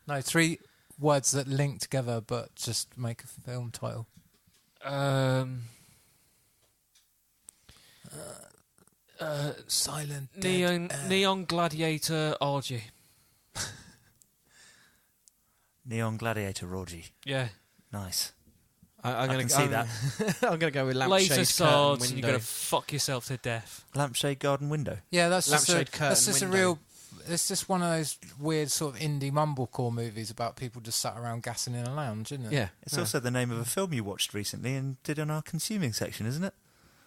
No, 3 words that link together but just make a film title. Silent Neon Gladiator Orgy. Neon Gladiator Orgy. Yeah. Nice. I'm I gonna can see that. I'm gonna go with Laser lampshade swords, curtain and you're window. going to fuck yourself to death. Lampshade garden window. Yeah, that's just Lampshade that's curtain just a window. real. It's just one of those weird sort of indie mumblecore movies about people just sat around gassing in a lounge, isn't it? Yeah, It's also the name of a film you watched recently and did on our consuming section, isn't it?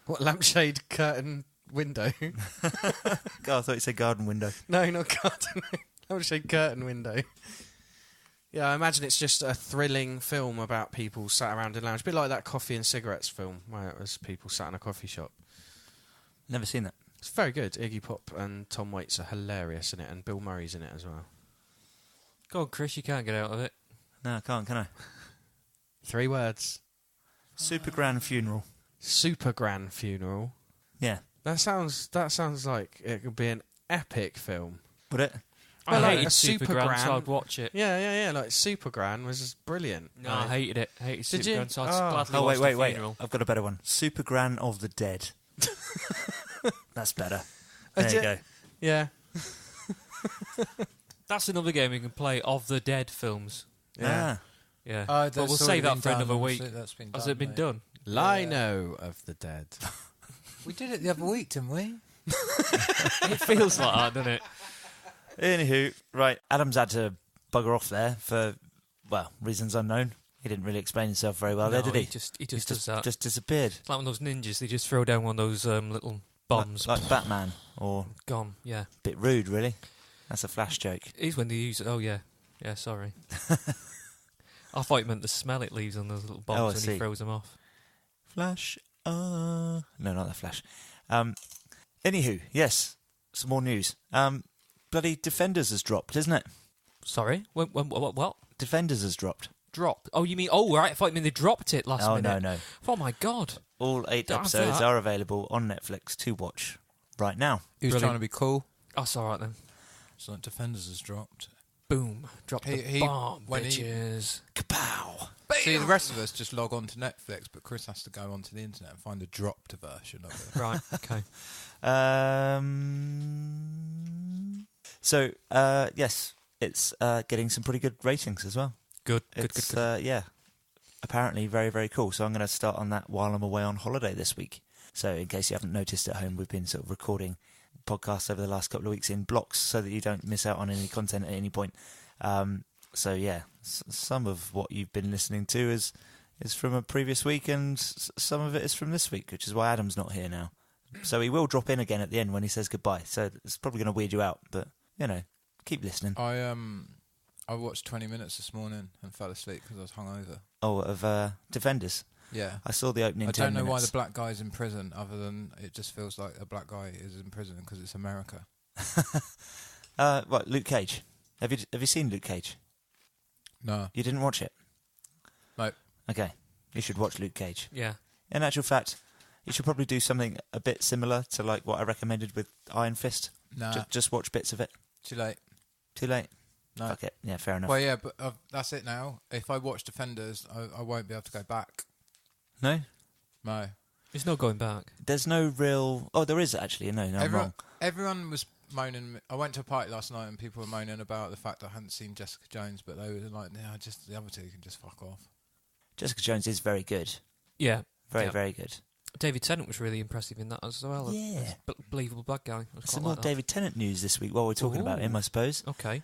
what lampshade curtain window? God, I thought you said garden window. No, not curtain. Lampshade curtain window. Yeah, I imagine it's just a thrilling film about people sat around in a lounge, a bit like that Coffee and Cigarettes film where it was people sat in a coffee shop. Never seen that. It's very good. Iggy Pop and Tom Waits are hilarious in it, and Bill Murray's in it as well. Go on, Chris, you can't get out of it. No, I can't, can I? 3 words. Super Grand Funeral. Super Grand Funeral. Yeah. That sounds like it could be an epic film. Would it? Well, I like hated a Super Super Grand, Grand- so I'd watch it. Yeah. Like Super Grand was just brilliant. No, Like, I hated it. I hated Did Super you? Grand, so I'd Oh. gladly Oh, watch wait. the funeral. I've got a better one. Super Gran of the Dead. That's better. There you go. Yeah. That's another game you can play of the dead films. Yeah. Yeah. Oh, but we'll save that for another week. That's been Has done, it been mate. done? Lino of the Dead. We did it the other week, didn't we? It feels like that, doesn't it? Anywho, right, Adam's had to bugger off there for, well, reasons unknown. He didn't really explain himself very well there, No, did he? He just does that. Just disappeared. It's like one of those ninjas. They just throw down one of those little bombs. Like Batman, or Gone. Yeah. a bit rude, really. That's a Flash joke. It's when they use it. Oh, yeah. Yeah, sorry. I thought you meant the smell it leaves on those little bombs Oh, I when see. he throws them off. Flash, no, not the Flash. Anywho, yes, some more news. Bloody Defenders has dropped, isn't it? Sorry? What? Defenders has dropped. Dropped? Oh, you mean... Oh, right. I thought you mean they dropped it last Oh, minute. no. Oh, my God. All 8 Don't have episodes that. are available on Netflix to watch right now. He was Brilliant. trying to be cool. Oh, it's all right, then. So like Defenders has dropped. Boom. Drop the He- bomb, when he- bitches. Kapow! See, the rest of us just log on to Netflix, but Chris has to go onto the internet and find the dropped version of it. Right, okay. So, yes, it's getting some pretty good ratings as well. Good. Yeah, apparently very, very cool. So I'm going to start on that while I'm away on holiday this week. So in case you haven't noticed at home, we've been sort of recording podcasts over the last couple of weeks in blocks so that you don't miss out on any content at any point. So yeah, some of what you've been listening to is from a previous week, and some of it is from this week, which is why Adam's not here now. So he will drop in again at the end when he says goodbye. So it's probably going to weird you out, but keep listening. I watched 20 minutes this morning and fell asleep because I was hungover. Oh, of Defenders. Yeah. I saw the opening 10 minutes. I don't know why the black guy's in prison, other than it just feels like a black guy is in prison because it's America. What, Luke Cage? Have you seen Luke Cage? No. You didn't watch it? No. Okay. You should watch Luke Cage. Yeah. In actual fact, you should probably do something a bit similar to like what I recommended with Iron Fist. Nah. Just watch bits of it. Too late. Too late? No. Fuck it. Yeah, fair enough. Well, yeah, but that's it now. If I watch Defenders, I won't be able to go back. No? No. There's no going back. There's no real... Oh, there is actually. No, I'm wrong. Everyone was moaning. I went to a party last night and people were moaning about the fact I hadn't seen Jessica Jones, but they were like, "Yeah, just the other two can just fuck off." Jessica Jones is very good. Yeah. Very, very good. David Tennant was really impressive in that as well. Yeah. Believable bad guy. Some more David Tennant news this week while we're talking about him, I suppose. Okay.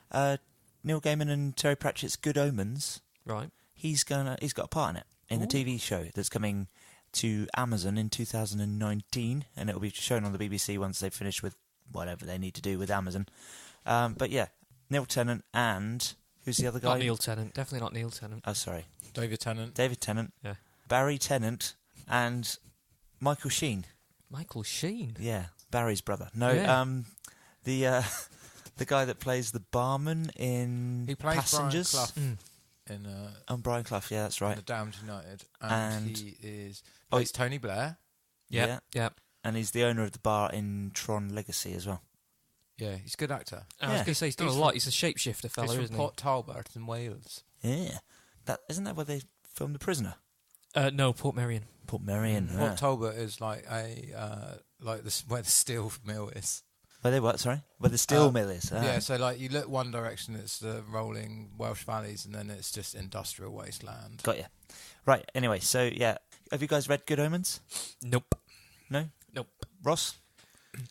Neil Gaiman and Terry Pratchett's Good Omens. Right. He's got a part in it, in the TV show that's coming to Amazon in 2019, and it'll be shown on the BBC once they've finished with whatever they need to do with Amazon. But yeah, Neil Tennant and... Who's the other guy? Not Neil Tennant. Definitely not Neil Tennant. Oh, sorry. David Tennant. David Tennant. Yeah. Barry Tennant and Michael Sheen. Michael Sheen? Yeah, Barry's brother. No, Yeah. the guy that plays the barman in He plays Passengers. Brian Clough in Brian Clough, yeah, that's in right. the Damned United, And- he plays Tony Blair. Yeah. Yeah. And he's the owner of the bar in Tron Legacy as well. Yeah, he's a good actor. I was going to say, he's done a lot. He's a shapeshifter fella, He's isn't from he? Port Talbot in Wales. Yeah. Isn't that where they filmed The Prisoner? No, Port Merion. Port Merion. Port Talbot is like where the steel mill is. Where they what, sorry? Where the steel mill is. Yeah, so like you look one direction, it's the rolling Welsh valleys, and then it's just industrial wasteland. Got you. Right, anyway, so yeah. Have you guys read Good Omens? Nope. No? Nope. Ross?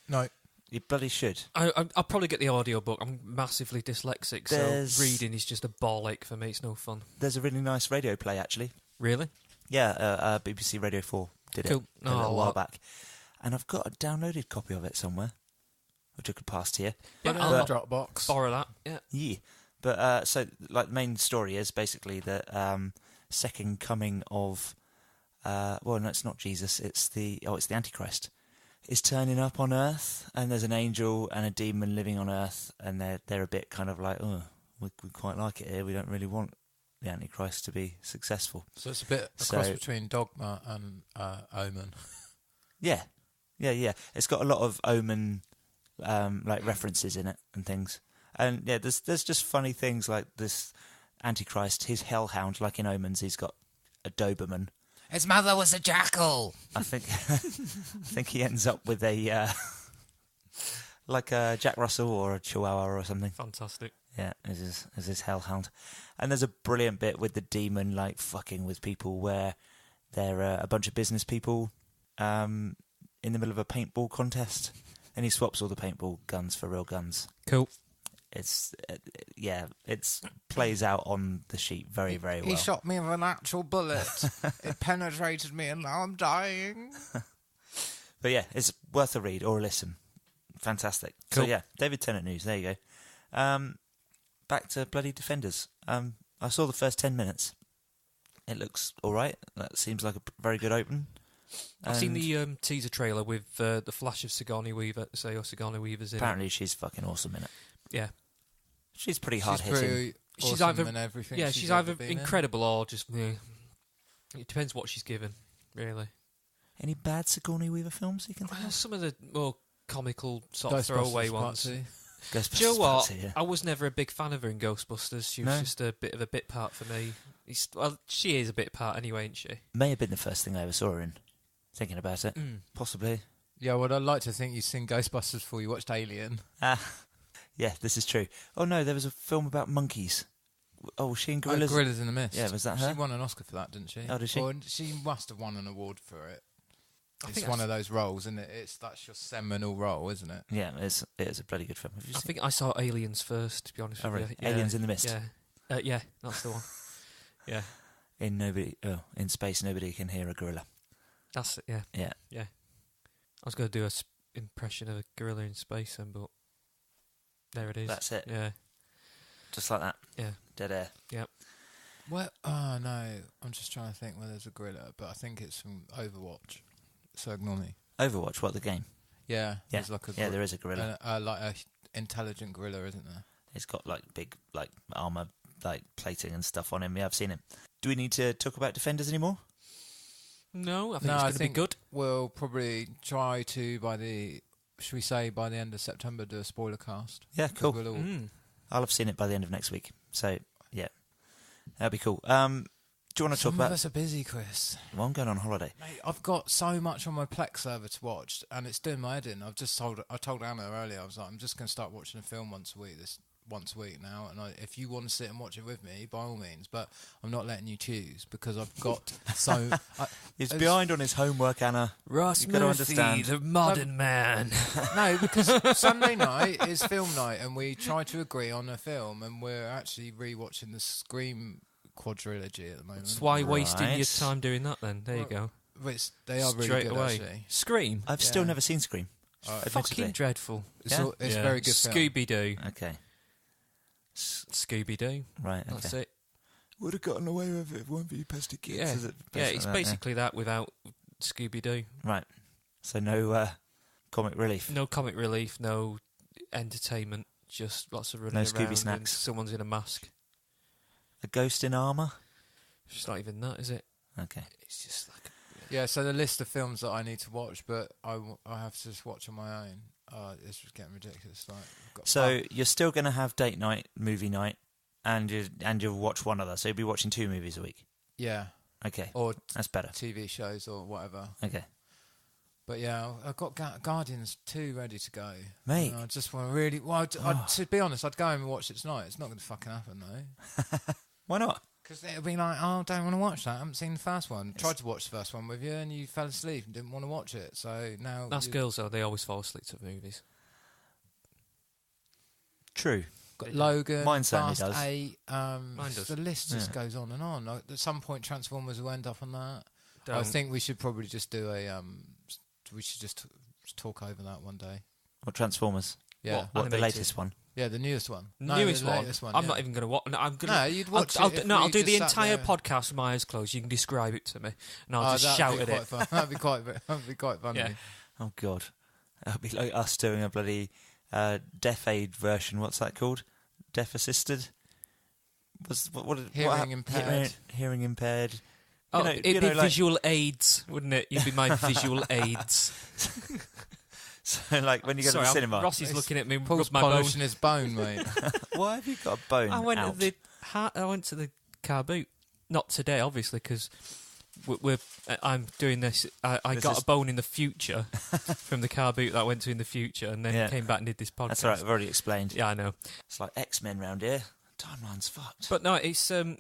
No. You bloody should. I'll probably get the audiobook. I'm massively dyslexic, so reading is just a ball ache for me. It's no fun. There's a really nice radio play, actually. Really? Yeah, BBC Radio 4 did Cool. it a little while back. And I've got a downloaded copy of it somewhere, which I could pass to you. Yeah, I'll Dropbox. Borrow that. Yeah. Yeah. But, so, like, the main story is basically that second coming of... well, no, it's not Jesus. It's the Antichrist. Is turning up on Earth, and there's an angel and a demon living on Earth, and they're a bit kind of like, oh, we quite like it here. We don't really want the Antichrist to be successful. So it's a bit a cross between Dogma and Omen. Yeah. It's got a lot of Omen like references in it and things. And yeah, there's just funny things like this Antichrist, his hellhound, like in Omens, he's got a Doberman. His mother was a jackal. I think he ends up with a like a Jack Russell or a Chihuahua or something. Fantastic. Yeah, as his hellhound. And there's a brilliant bit with the demon like fucking with people where they're a bunch of business people in the middle of a paintball contest, and he swaps all the paintball guns for real guns. Cool. It's it plays out on the sheet very, very well. He shot me with an actual bullet. It penetrated me, and now I'm dying. But yeah, it's worth a read or a listen. Fantastic. Cool. So yeah, David Tennant news. There you go. Back to bloody Defenders. I saw the first 10 minutes. It looks all right. That seems like a very good open. I've seen the teaser trailer with the flash of Sigourney Weaver. Sigourney Weaver's in apparently she's fucking awesome in it. it. Yeah. She's pretty hard hitting. She's awesome either in everything. Yeah, she's either incredible or just. It depends what she's given, really. Any bad Sigourney Weaver films you can think Well, of? some of the more comical sort of throwaway ones. Ghostbusters. Do you know what? Party, yeah. I was never a big fan of her in Ghostbusters. She was just a bit of a bit part for me. Well, she is a bit part anyway, isn't she? May have been the first thing I ever saw her in. Thinking about it, possibly. Yeah, well, I'd like to think you've seen Ghostbusters before you watched Alien. Yeah, this is true. Oh no, there was a film about monkeys. Oh, was she in Gorillas? Gorillas in the Mist. Yeah, was that her? She won an Oscar for that, didn't she? Oh, did she? Or she must have won an award for it. It's one of those roles, isn't it? That's your seminal role, isn't it? Yeah, it is a bloody good film. Have you I seen think I saw Aliens first, to be honest with really? you. Yeah. Aliens in the Mist. Yeah, that's the one. Yeah, In space, nobody can hear a gorilla. that's it. Yeah. Yeah. I was going to do a impression of a gorilla in space, then, but there it is. That's it. Yeah, Just like that. yeah, Dead air. yeah. Well, oh no, I'm just trying to think where there's a gorilla, but I think it's from Overwatch. So ignore me. Overwatch, what, the game? Yeah, Yeah, there's like there is a gorilla. like a intelligent gorilla, isn't there? It's got like big like armour, like plating and stuff on him. Yeah, I've seen him. Do we need to talk about Defenders anymore? No, I think it's going to be good. We'll probably try to by the end of September do a spoiler cast. Yeah, 'Cause cool. we'll all- I'll have seen it by the end of next week. So yeah, that'd be cool. Do you want to talk Some about? of us are busy, Chris. Well, I'm going on holiday. Mate, I've got so much on my Plex server to watch, and it's doing my head in. I told Anna earlier, I was like, I'm just going to start watching a film once a week now, and if you want to sit and watch it with me, by all means, but I'm not letting you choose because I've got so... He's behind on his homework, Anna. Ross You've got to Murphy, understand. the modern man. No, because Sunday night is film night, and we try to agree on a film, and we're actually re-watching the Scream quadrilogy at the moment. That's why wasting your Right. time doing that, then. There you go. They are really Straight good, away. actually. Scream. I've still never seen Scream. Fucking admittedly. dreadful. It's, Yeah? it's very good film. Scooby-Doo. Okay. Scooby-Doo. Right. Okay. That's it. Would have gotten away with it if it weren't for you pesky kids. Yeah, Is it yeah, basically it's that, basically that without Scooby-Doo. Right. So no comic relief. No comic relief, no entertainment, just lots of running No around. Scooby and snacks. someone's in a mask. A ghost in armour. It's not even that, is it? Okay. It's just like... Yeah, so the list of films that I need to watch, but I have to just watch on my own. It's just getting ridiculous. Like, I've got So you're still going to have date night, movie night, and you'll watch one other. So you'll be watching 2 movies a week. yeah, Okay. or That's better. TV shows or whatever. Okay. But yeah, I've got Guardians 2 ready to go. Mate. And I just want to really... Well, to be honest, I'd go home and watch it tonight. It's not going to fucking happen, though. Why not? Because it'll be like, oh, I don't want to watch that. I haven't seen the first one. Tried to watch the first one with you and you fell asleep and didn't want to watch it. So now... That's girls, though. They always fall asleep to movies. True. Got Logan, Mine certainly Fast does. 8. Mine does. The list just Yeah. goes on and on. At some point, Transformers will end up on that. I Don't. think we should probably just do a... we should just talk over that one day. Or Transformers. Yeah. What, the Animated. latest one? Yeah, the newest one. Newest the one. latest one. I'm yeah. not even going to watch. No, I'm gonna. No, you'd watch I'll, it. if I'll we do the just sat entire there. podcast with my eyes closed. You can describe it to me, and I'll just that'd shout be at quite it. Fun. That'd be quite funny. Yeah. Oh, God. That'll be like us doing a bloody deaf aid version. What's that called? Deaf assisted? Hearing impaired. Hearing impaired. Oh, know- it'd you be know, like- visual aids, wouldn't it? You'd be my visual aids. So, like, when you go Sorry, to the cinema. Rossi's looking at me. Paul's Rub my bone. polishing his bone, mate. Why have you got a bone I went out? to the car boot. Not today, obviously, because I'm doing this. I This got is- a bone in the future from the car boot that I went to in the future, and then Yeah. came back and did this podcast. That's all right, I've already explained. Yeah, I know. It's like X-Men round here. Timeline's fucked. But no, it's a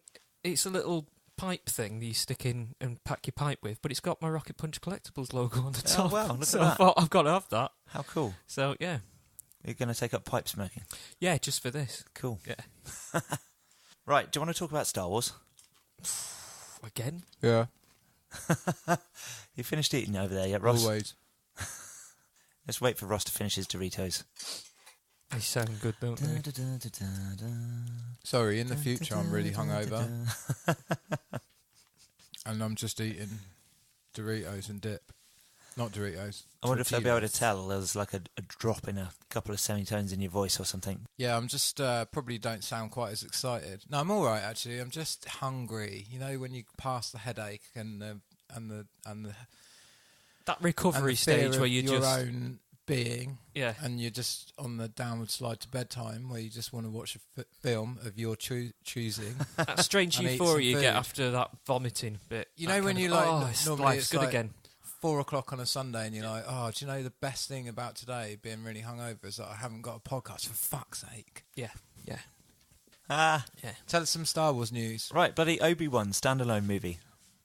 little pipe thing that you stick in and pack your pipe with, but it's got my Rocket Punch Collectables logo on the Oh, top. wow, look so at I that. thought I've got to have that. How cool. So yeah, You're going to take up pipe smoking. yeah, just for this. Cool. Yeah. Right, do you want to talk about Star Wars? Again? Yeah, You finished eating over there yet, Ross? always. Let's wait for Ross to finish his Doritos. They sound good, don't they? Sorry, in the future I'm really hungover, and I'm just eating Doritos and dip. Not Doritos. I wonder if they'll be able to tortillas. tell there's like a drop in a couple of semitones in your voice or something. Yeah, I'm just probably don't sound quite as excited. No, I'm all right actually. I'm just hungry. You know, when you pass the headache and the That recovery fear stage where of you your just own being, yeah. and you're just on the downward slide to bedtime, where you just want to watch a film of your choosing. That strange And eat euphoria some you get food. after that vomiting bit. You That know when kind you of, like oh, it's, normally life's it's good like again. 4:00 on a Sunday, and you're like, oh, do you know the best thing about today being really hungover is that I haven't got a podcast, for fuck's sake. Yeah, yeah, Ah, yeah. Tell us some Star Wars news. right, bloody Obi-Wan standalone movie.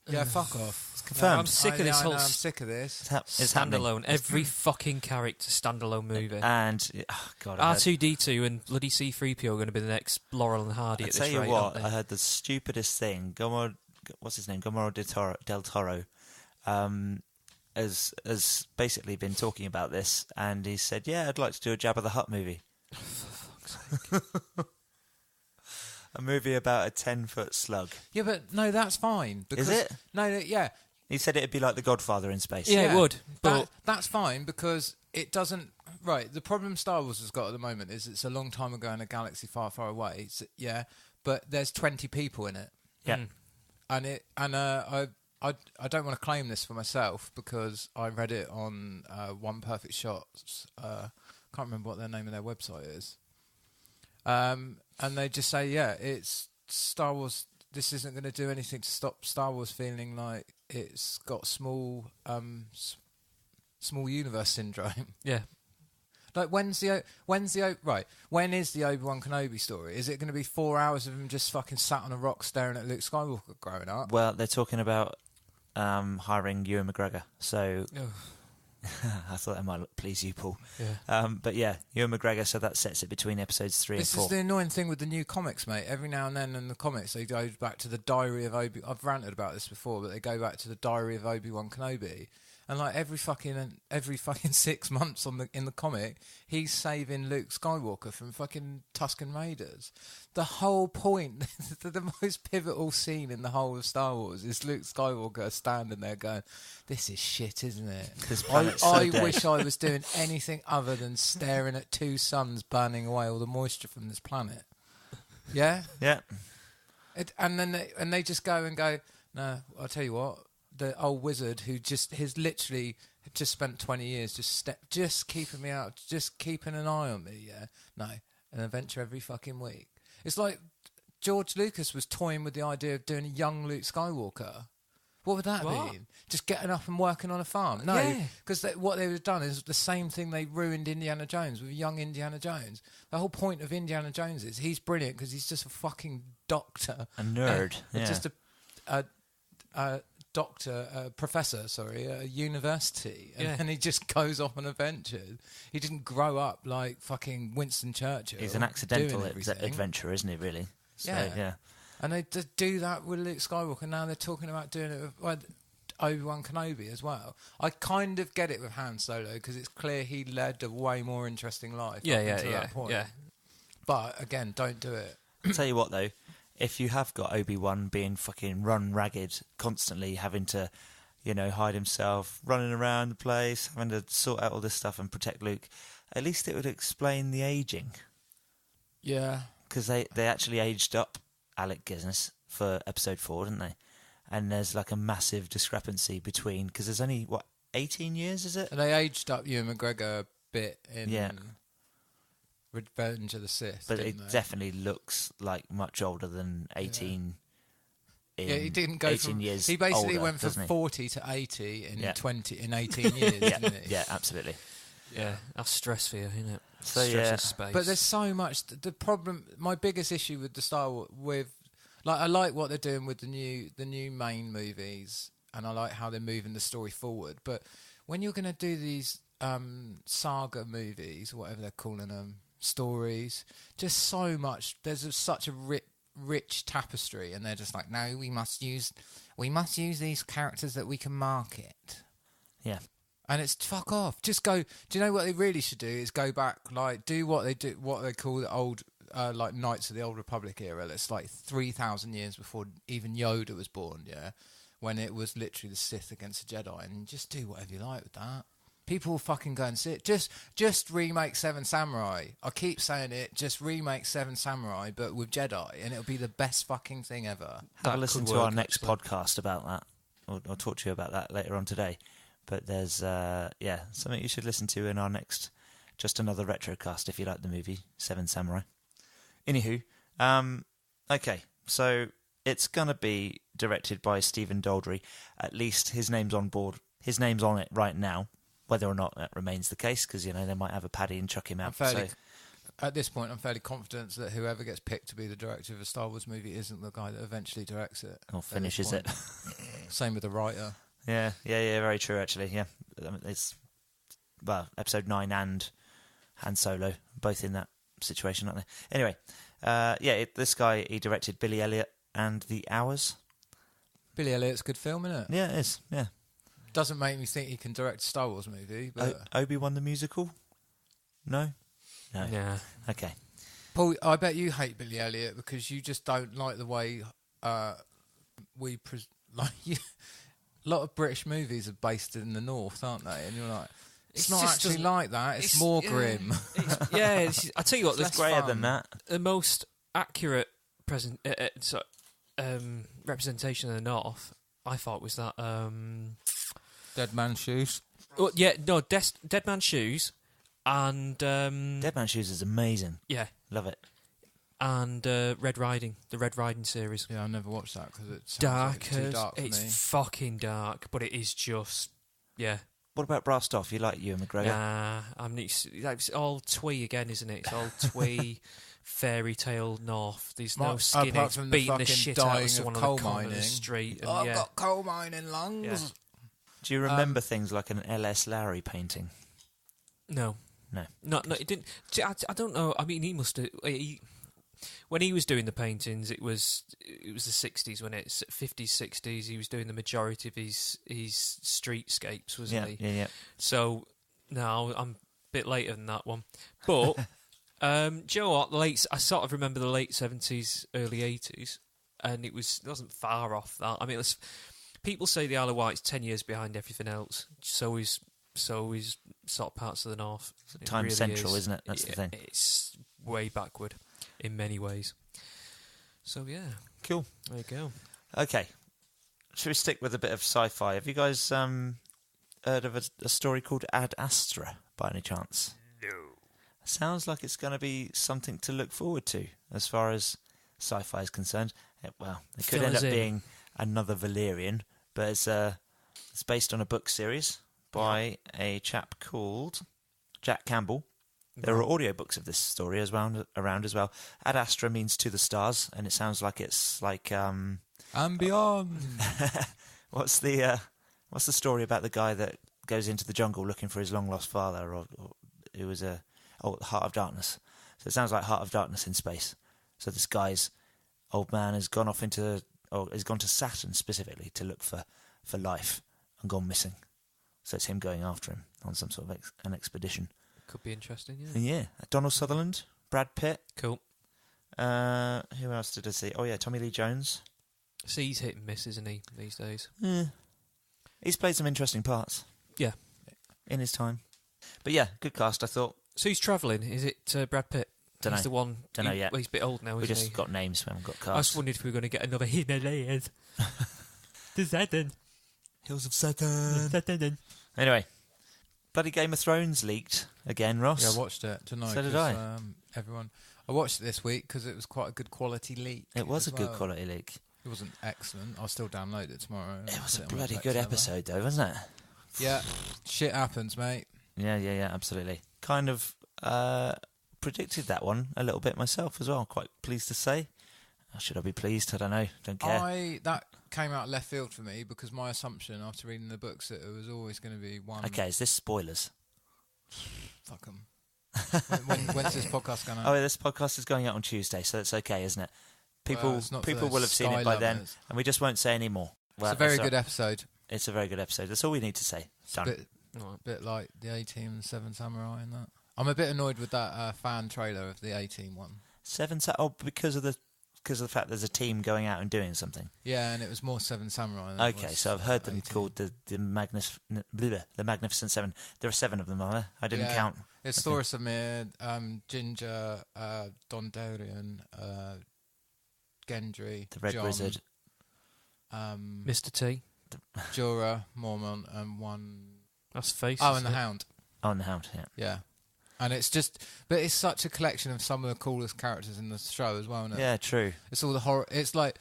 Yeah, fuck off. Confirmed. I'm sick of this whole I'm sick of this. It's happening. standalone. Every fucking character standalone movie. And God, R2D2 and bloody C3PO are going to be the next Laurel and Hardy I at this tell you rate, what, aren't they? I heard the stupidest thing. What's his name? Guillermo del Toro has basically been talking about this, and he said, "Yeah, I'd like to do a Jabba the Hutt movie." For fuck's sake. A movie about a 10-foot slug. Yeah, but no, that's fine. Because, Is it? No, yeah. He said it'd be like The Godfather in space. Yeah, it would. But That's fine because it doesn't... Right, the problem Star Wars has got at the moment is it's a long time ago in a galaxy far, far away. But there's 20 people in it. Yeah. I don't want to claim this for myself because I read it on One Perfect Shots. Can't remember what their name of their website is. And they just say, yeah, it's Star Wars. This isn't going to do anything to stop Star Wars feeling like it's got small universe syndrome. yeah. Like when is the Obi-Wan Kenobi story? Is it going to be 4 hours of him just fucking sat on a rock staring at Luke Skywalker growing up? Well, they're talking about hiring Ewan McGregor, so Oh. I thought that might please you, Paul. Yeah. But yeah, Ewan McGregor, so that sets it between episodes 3 This and 4. is the annoying thing with the new comics, mate. Every now and then in the comics, they go back to the Diary of Obi. I've ranted about this before, but they go back to the Diary of Obi-Wan Kenobi, and like every fucking 6 months in the comic, he's saving Luke Skywalker from fucking Tusken Raiders. The whole point, the most pivotal scene in the whole of Star Wars is Luke Skywalker standing there going, "This is shit, isn't it? This planet's so I dead." wish I was doing anything other than staring at two suns burning away all the moisture from this planet." Yeah, Yeah. and then they just go and go, "No, I'll tell you what." The old wizard who has literally just spent 20 years just keeping me out, just keeping an eye on me. Yeah, no, an adventure every fucking week. It's like George Lucas was toying with the idea of doing a young Luke Skywalker. What would that mean? Just getting up and working on a farm? No, because what they would have done is the same thing they ruined Indiana Jones with young Indiana Jones. The whole point of Indiana Jones is he's brilliant because he's just a fucking doctor. A nerd. Just a professor, at a university, and then he just goes off on adventures. He didn't grow up like fucking Winston Churchill. He's an accidental doing everything. adventurer, isn't he, really? So, yeah. And they do that with Luke Skywalker. Now they're talking about doing it with Obi-Wan Kenobi as well. I kind of get it with Han Solo because it's clear he led a way more interesting life until that point. Yeah. But again, don't do it. I'll tell you what, though. If you have got Obi-Wan being fucking run ragged, constantly having to, hide himself, running around the place, having to sort out all this stuff and protect Luke, at least it would explain the ageing. Yeah. Because they actually aged up Alec Guinness for episode 4, didn't they? And there's like a massive discrepancy between... Because there's only, 18 years, is it? And they aged up Ewan McGregor a bit in... Revenge of the Sith, but it definitely looks like much older than 18. He didn't go 18 from years. He basically older, went from 40 to 80 in 18 years. Yeah, didn't he? yeah, absolutely. Yeah, that's stress for you, isn't it? So stress of space. But there's so much. The problem, my biggest issue with the Star Wars, I like what they're doing with the new main movies, and I like how they're moving the story forward. But when you're going to do these saga movies, whatever they're calling them. Stories, just so much. There's such a rich tapestry, and they're just like, no, we must use these characters that we can market. Yeah, and it's fuck off. Just go. Do you know what they really should do? Is go back, do what they call the old Knights of the Old Republic era. That's like 3,000 years before even Yoda was born. Yeah, when it was literally the Sith against the Jedi, and just do whatever you like with that. People will fucking go and see it. Just remake Seven Samurai. I keep saying it. Just remake Seven Samurai, but with Jedi, and it'll be the best fucking thing ever. have a listen to our next podcast about that. I'll talk to you about that later on today. But there's something you should listen to in our next Just Another Retrocast if you like the movie Seven Samurai. Anywho, okay, so it's gonna be directed by Stephen Daldry. At least his name's on board. His name's on it right now. Whether or not that remains the case, because they might have a paddy and chuck him out. At this point, I'm fairly confident that whoever gets picked to be the director of a Star Wars movie isn't the guy that eventually directs it. Or finishes it. Same with the writer. Yeah, very true, actually, yeah. It's, well, episode 9 and Han Solo, both in that situation, aren't they? Anyway, this guy, he directed Billy Elliot and The Hours. Billy Elliot's a good film, isn't it? Yeah, it is, yeah. Doesn't make me think he can direct a Star Wars movie, but... Obi-Wan the musical? No? No. Yeah. Okay. Paul, I bet you hate Billy Elliot because you just don't like the way a lot of British movies are based in the north, aren't they? And you're like, it's not actually like that. It's more grim. I tell you what, It's grayer than that. The most accurate representation of the north, I thought, was that Dead Man's Shoes. Well, yeah, no, Dead Man's Shoes, and Dead Man's Shoes is amazing. Yeah, love it. And Red Riding, the Red Riding series. Yeah, I never watched that because it's dark. Like too dark for me. It's fucking dark, but it is just What about Brassed Off? You like Ewan McGregor? Nah, it's all twee again, isn't it? It's all twee. Fairy tale north. There's no skinheads beating the shit out of someone on the corner of the street. And, I've got coal mining lungs. Yeah. Do you remember things like an L.S. Lowry painting? No. It didn't. I don't know. I mean, he must have. When he was doing the paintings, it was the 60s, when it's 50s, 60s. He was doing the majority of his streetscapes, wasn't he? Yeah. So no, I'm a bit later than that one, but. Do you know what? I sort of remember the late 70s, early 80s, and it wasn't far off that. I mean, people say the Isle of Wight's 10 years behind everything else. So is sort of parts of the north. Time really central, isn't it? That's the thing. It's way backward in many ways. So yeah, cool. There you go. Okay, should we stick with a bit of sci-fi? Have you guys heard of a story called Ad Astra by any chance? No. Sounds like it's going to be something to look forward to as far as sci-fi is concerned. It could end up being another Valerian, but it's based on a book series by a chap called Jack Campbell. There are audiobooks of this story around as well. Ad Astra means to the stars, and it sounds like it's like and beyond. What's the story about the guy that goes into the jungle looking for his long lost father, or who was Heart of Darkness. So it sounds like Heart of Darkness in space. So this guy's old man has gone off has gone to Saturn specifically to look for life and gone missing. So it's him going after him on some sort of an expedition. Could be interesting, yeah. And yeah, Donald Sutherland, Brad Pitt. Cool. Who else did I see? Oh yeah, Tommy Lee Jones. See, he's hit and miss, isn't he, these days? Yeah. He's played some interesting parts. Yeah. In his time. But yeah, good cast, I thought. So he's travelling. Is it Brad Pitt? Don't know. He's the one. Don't know yet. Well, he's a bit old now, We isn't he? just got names, we haven't got cast. I just wondered if we were going to get another Himalayas. The Saturn. Hills of Saturn. Anyway, bloody Game of Thrones leaked again, Ross. Yeah, I watched it tonight. So did I. I watched it this week because it was quite a good quality leak. It was a good quality leak. It wasn't excellent. I'll still download it tomorrow. It was a bloody good episode, though, wasn't it? Yeah, shit happens, mate. Yeah, absolutely. Kind of predicted that one a little bit myself as well. Quite pleased to say. Should I be pleased? I don't know. Don't care. That came out left field for me because my assumption after reading the books that it was always going to be one. Okay, is this spoilers? Fuck them. When's this podcast going out? Oh, this podcast is going out on Tuesday, so it's okay, isn't it? People will have seen it by then, and we just won't say any more. Well, it's a very good episode. It's a very good episode. That's all we need to say. Done. A bit like the A-Team and Seven Samurai and that. I'm a bit annoyed with that fan trailer of the A-Team one. Because of the fact there's a team going out and doing something. Yeah, and it was more Seven Samurai. Okay, so I've heard them called the Magnificent Seven. There are 7 of them, are there? I didn't count. It's Thora Samir, Ginger, Dondarrion, Gendry, the Red John, Wizard, Mr. T, Jorah, Mormont, and one. That's Face. Oh, and the Hound. Oh, and the Hound. Yeah. Yeah. And it's such a collection of some of the coolest characters in the show as well, isn't it? Yeah, true. It's all the horror. It's like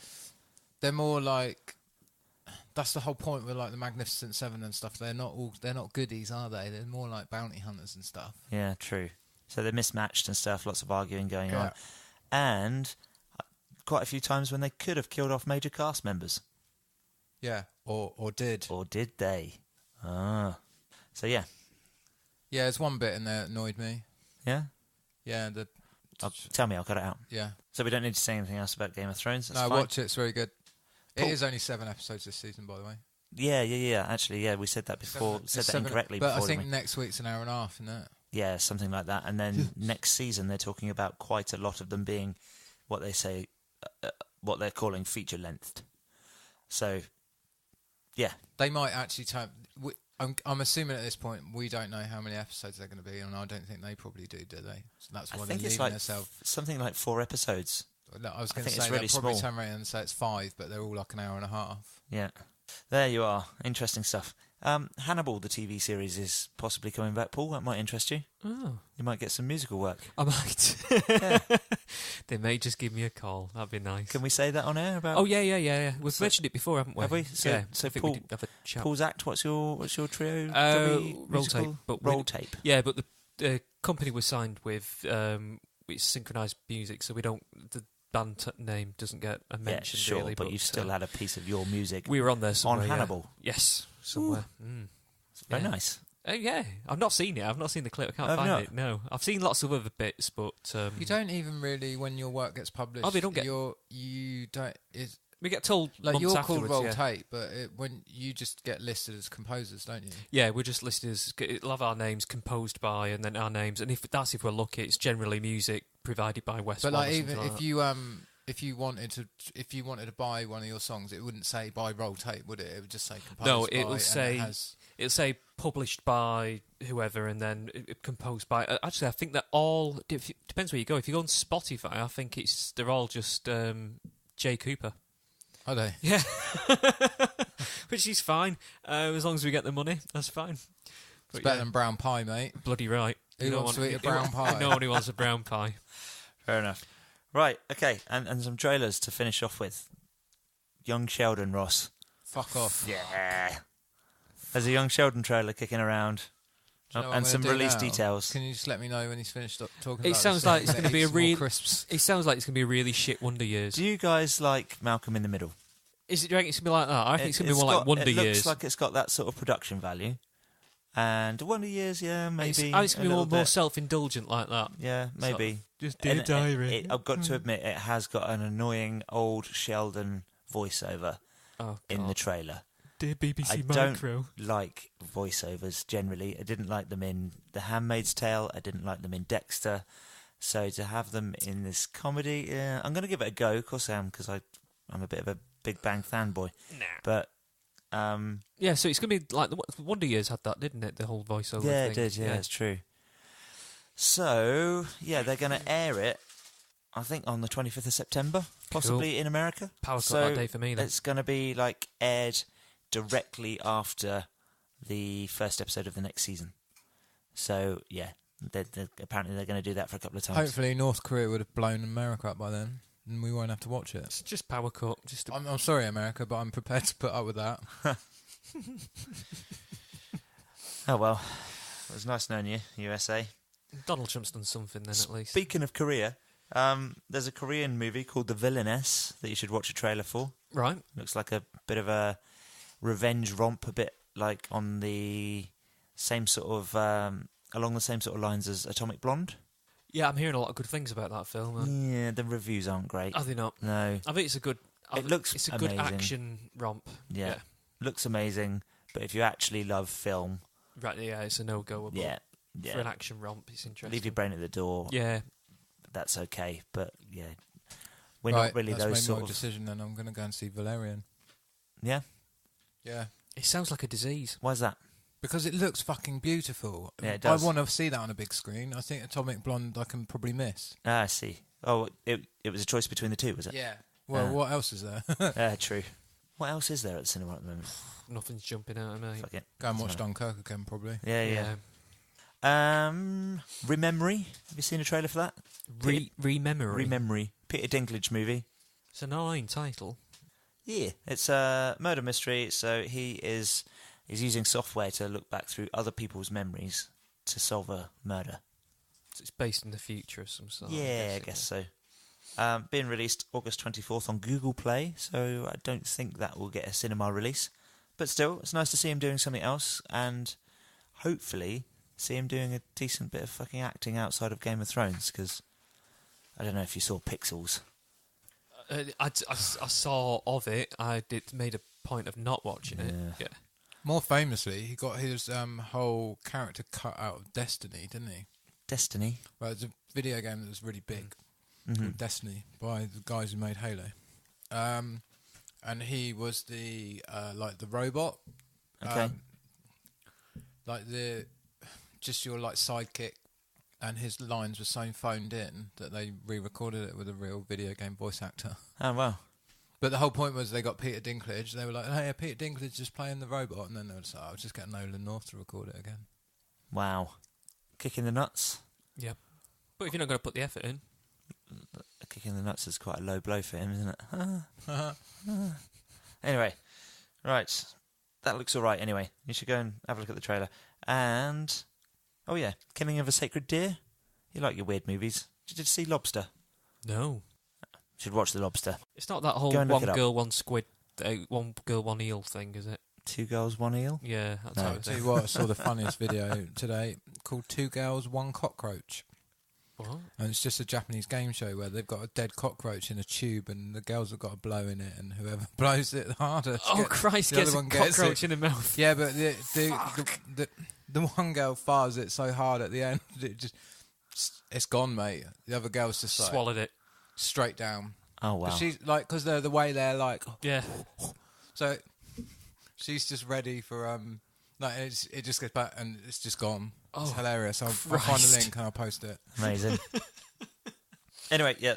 they're more like that's the whole point with like the Magnificent Seven and stuff. They're not goodies, are they? They're more like bounty hunters and stuff. Yeah, true. So they're mismatched and stuff. Lots of arguing going on, and quite a few times when they could have killed off major cast members. Yeah. Or did. Or did they? Ah. So, yeah. Yeah, there's one bit in there that annoyed me. Yeah? Yeah, Tell me, I'll cut it out. yeah. So we don't need to say anything else about Game of Thrones? That's No, fine. watch it. It's very good. Cool. It is only 7 episodes this season, by the way. Yeah. Actually, yeah, we said that before. Said that incorrectly but before. I think didn't we? next week's an hour and a half, isn't it? Yeah, something like that. And then next season, they're talking about quite a lot of them being what they say, what they're calling feature lengthed. So, yeah. They might actually turn. I'm assuming at this point we don't know how many episodes they're going to be, and I don't think they probably do they? So that's why I they're think it's leaving like themselves. something like 4 episodes. No, I was I going to think it's say really they'll probably small. turn around and say it's 5, but they're all like an hour and a half. Yeah. There you are. Interesting stuff. Hannibal, the TV series, is possibly coming back, Paul. That might interest you. Oh, You might get some musical work. I might. Yeah. They may just give me a call. That'd be nice. Can we say that on air? About Oh yeah. We've mentioned it before, haven't we? Have we? So- yeah. so I think Paul- we did have a chat. Paul's Act? What's your trio? Roll musical? Tape, but Roll Tape. Yeah, but the company we're signed with, it's synchronised music, so we don't. The band name doesn't get a mention. Yeah, sure, really, but you've still had a piece of your music We were on there somewhere. on yeah. Hannibal. Yes, somewhere. Mm. Very Yeah. nice. Yeah, I've not seen it. I've not seen the clip. I can't Have find you not? it. No, I've seen lots of other bits, but You don't even really, when your work gets published. Oh, they don't get- You don't. It's, we get told like months you're called afterwards. Roll yeah. Tape, but when you just get listed as composers, don't you? Yeah, we're just listed as it'll have our names composed by, and then our names, and if we're lucky, it's generally music provided by West. But One like or even something if like you wanted to buy one of your songs, it wouldn't say by Roll Tape, would it? It would just say composed No, by. it will and say- it'll say published by whoever, and then composed by. Actually, I think that all depends where you go. If you go on Spotify, I think they're all just Jay Cooper. Are they? Yeah, which is fine as long as we get the money. That's fine. It's But better yeah, than brown pie, mate. bloody right. Who wants to eat a brown pie? No one who wants a brown pie. Fair enough. Right, okay, and some trailers to finish off with. Young Sheldon, Ross. Fuck off. Yeah. There's a Young Sheldon trailer kicking around. Do you know what I'm And gonna some do release now? details. Can you just let me know when he's finished talking It about sounds the like it's thing going to that be a eats more real. crisps? It sounds like it's going to be a really shit Wonder Years. Do you guys like Malcolm in the Middle? Is it? Do you reckon it's going to be like that? I think it's going to be more got- like Wonder it Years. looks like it's got that sort of production value. And Wonder Years, yeah, maybe. It's going a to be little more bit. self-indulgent like that. Yeah, maybe. Just And I've got to admit, it has got an annoying old Sheldon voiceover Oh, in the God. trailer. Dear BBC I Micro. don't like voiceovers generally. I didn't like them in The Handmaid's Tale. I didn't like them in Dexter. So to have them in this comedy, yeah, I'm going to give it a go. Of course I am, because I'm a bit of a Big Bang fanboy. Nah. But Yeah, so it's going to be like the Wonder Years had that, didn't it? The whole voiceover yeah, thing. it did. Yeah, it's true. So yeah, they're going to air it, I think, on the 25th of September, possibly in America. Power cut So that day for me then. it's going to be like aired directly after the first episode of the next season. So yeah, apparently they're going to do that for a couple of times. Hopefully, North Korea would have blown America up by then, and we won't have to watch it. It's just power cut. Just I'm sorry, America, but I'm prepared to put up with that. Oh well, it was nice knowing you, USA. Donald Trump's done something then at least. Speaking of Korea, there's a Korean movie called The Villainess that you should watch a trailer for. Right. Looks like a bit of a revenge romp, a bit like on the same sort of along the same sort of lines as Atomic Blonde. Yeah, I'm hearing a lot of good things about that film. Yeah, the reviews aren't great. Are they not? No, I think it's a good. looks It's a good amazing. action romp. Yeah. Looks amazing, but if you actually love film, Right. Yeah, it's a no-go. yeah, For an action romp, it's interesting. leave your brain at the door. Yeah. That's okay, but yeah, we're right, not really that's those made sort my of. decision. Then I'm going to go and see Valerian. Yeah, Yeah, It sounds like a disease. why's that? because it looks fucking beautiful. Yeah, it does. I want to see that on a big screen. I think Atomic Blonde I can probably miss. Ah, I see. Oh, it was a choice between the two, was it? Yeah. Well, Ah. what else is there? True. What else is there at the cinema at the moment? Nothing's jumping out of me. Fuck it. Go and watch Doesn't Dunkirk again, probably. matter. Yeah. Rememory. Have you seen a trailer for that? Rememory. Rememory. Peter Dinklage movie. It's an annoying title. Yeah, it's a murder mystery. So he's using software to look back through other people's memories to solve a murder. So it's based in the future of some sort. Yeah, I guess so. Being released August 24th on Google Play, so I don't think that will get a cinema release. But still, it's nice to see him doing something else, and hopefully see him doing a decent bit of fucking acting outside of Game of Thrones, because I don't know if you saw Pixels. I saw of it. I made a point of not watching it. Yeah. More famously, he got his whole character cut out of Destiny, didn't he? Destiny? Well, it's a video game that was really big, called Destiny, by the guys who made Halo. And he was the the robot. Okay. Your sidekick, and his lines were so phoned in that they re-recorded it with a real video game voice actor. Oh, wow. But the whole point was they got Peter Dinklage. They were like, "Hey, Peter Dinklage is playing the robot," and then they were just like, "I'll just get Nolan North to record it again." Wow. Kick in the nuts? Yeah. But if you're not going to put the effort in... A kick in the nuts is quite a low blow for him, isn't it? Anyway, right. That looks all right anyway. You should go and have a look at the trailer. And, oh yeah, Killing of a Sacred Deer. You like your weird movies. Did you see Lobster? No. Should watch The Lobster. It's not that whole Go and look one it up. girl, one squid, one girl, one eel thing, is it? 2 girls, 1 eel? Yeah, that's No. how I'll it tell is. you what, I saw the funniest video today called 2 Girls, 1 Cockroach. What? And it's just a Japanese game show where they've got a dead cockroach in a tube and the girls have got to blow in it, and whoever blows it harder. Oh, Christ, the gets other a one gets cockroach it. in the mouth. Yeah, but the one girl fires it so hard at the end, it's gone, mate. The other girl's just like Swallowed it. straight down. Oh, wow. She's like, because the way they're like, Yeah. so she's just ready for it just gets back and it's just gone. It's hilarious. I'll find a Christ. link and I'll post it. Amazing. Anyway, yeah,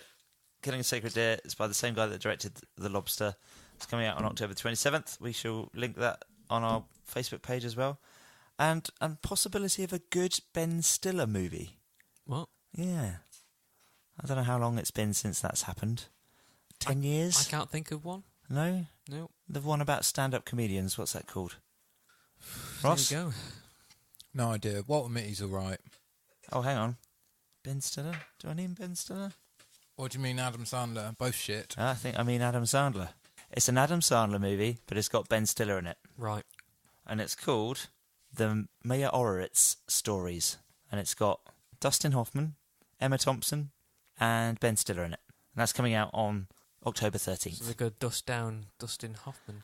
Killing a Sacred Deer is by the same guy that directed The Lobster. It's coming out on October 27th. We shall link that on our Facebook page as well. And possibility of a good Ben Stiller movie. What? Yeah. I don't know how long it's been since that's happened. 10 years? I can't think of one. No? No. The one about stand-up comedians, what's that called? Ross? There you go. No idea. Walter Mitty's all right. Oh, hang on. Ben Stiller? Do I mean Ben Stiller? What do you mean, Adam Sandler? Both shit. I mean Adam Sandler. It's an Adam Sandler movie, but it's got Ben Stiller in it. Right. And it's called The Maya Oritz Stories. And it's got Dustin Hoffman, Emma Thompson, and Ben Stiller in it. And that's coming out on October 13th. So they go dust down Dustin Hoffman.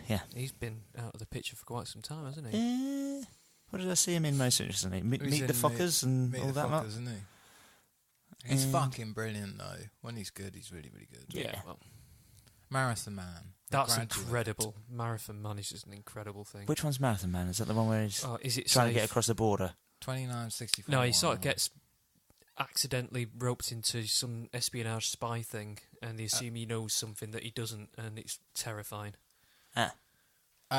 Yeah. He's been out of the picture for quite some time, hasn't he? What did I see him in most recently? Meet He's the in Fockers and Meet all the that lot? Fockers, isn't he? He's fucking brilliant, though. When he's good, he's really, really good. Yeah. Well, Marathon Man. that's Graduate. incredible. Marathon Man is just an incredible thing. Which one's Marathon Man? Is that the one where he's Is it trying to safe? get across the border? 29.65. No, he sort of gets accidentally roped into some espionage spy thing, and they assume he knows something that he doesn't, and it's terrifying.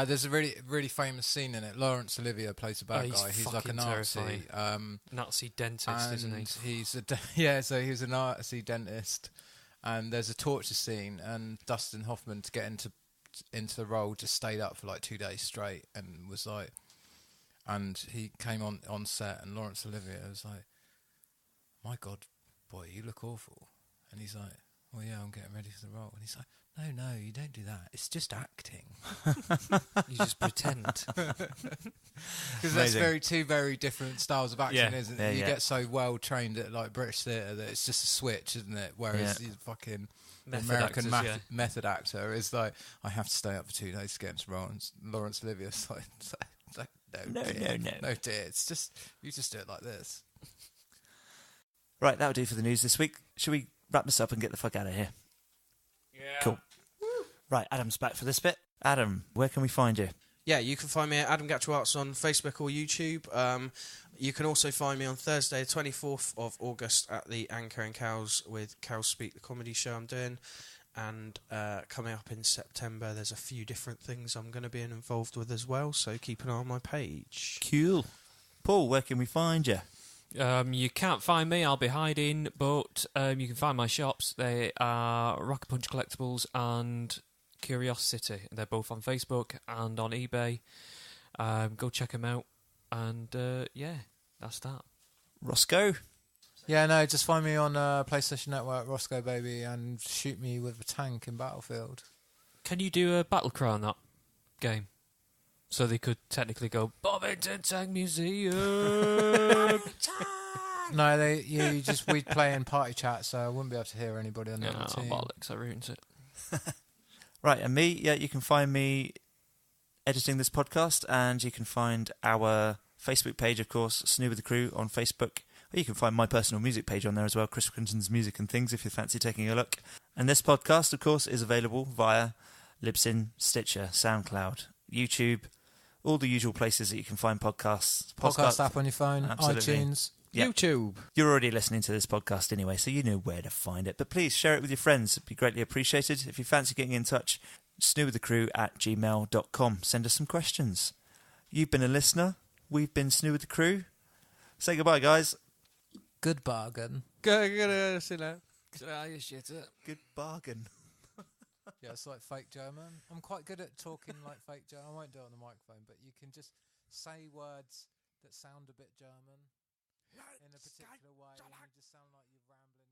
There's a really, really famous scene in it. Laurence Olivier plays a bad he's guy. He's like a fucking Nazi. Nazi dentist, isn't he? And he's so he's a Nazi dentist. And there's a torture scene, and Dustin Hoffman, to get into the role, just stayed up for like 2 days straight, and was like, and he came on set, and Laurence Olivier was like, "My God, boy, you look awful," and he's like, "Well, yeah, I'm getting ready for the role," and he's like, No, you don't do that. It's just acting. You just pretend. Because that's two very different styles of acting, Yeah. isn't it? Yeah, You yeah. get so well trained at like British theatre that it's just a switch, isn't it? Whereas Yeah. you fucking Method American actors, method actor is like, I have to stay up for 2 days to get into role. And Laurence Olivier's like, no, dear. It's just, you just do it like this. Right, that'll do for the news this week. Shall we wrap this up and get the fuck out of here? Yeah. Cool. Right, Adam's back for this bit. Adam, where can we find you? Yeah, you can find me at Adam Gatchell Arts on Facebook or YouTube. You can also find me on Thursday, the 24th of August, at the Anchor and Cows with Cows Speak, the comedy show I'm doing. And coming up in September, there's a few different things I'm going to be involved with as well, so keep an eye on my page. Cool. Paul, where can we find you? You can't find me, I'll be hiding, but you can find my shops. They are Rocket Punch Collectables and Curiosity. They're both on Facebook and on eBay. Go check them out. And yeah, that's that. Roscoe? Yeah, no, just find me on PlayStation Network, rosscobaby, and shoot me with a tank in Battlefield. Can you do a battle cry on that game? So they could technically go, Bovington Tank Museum. No, we'd play in party chat, so I wouldn't be able to hear anybody on the other team. Bollocks, I ruined it. Right, and me, you can find me editing this podcast, and you can find our Facebook page, of course, SNEW with the Crew on Facebook. Or you can find my personal music page on there as well, Chris Quinton's Music and Things, if you fancy taking a look. And this podcast, of course, is available via Libsyn, Sticher, Soundcloud, YouTube, all the usual places that you can find podcasts. Podcast app on your phone, Absolutely. iTunes. Yep. YouTube. You're already listening to this podcast anyway, so you know where to find it. But please share it with your friends. It'd be greatly appreciated. If you fancy getting in touch, snewwiththecrew@gmail.com. Send us some questions. You've been a listener. We've been SNEW with the Crew. Say goodbye, guys. Good bargain. Good, see that. Good bargain. Yeah, it's like fake German. I'm quite good at talking like fake German. I won't do it on the microphone, but you can just say words that sound a bit German in a particular way, and you just sound like you're rambling.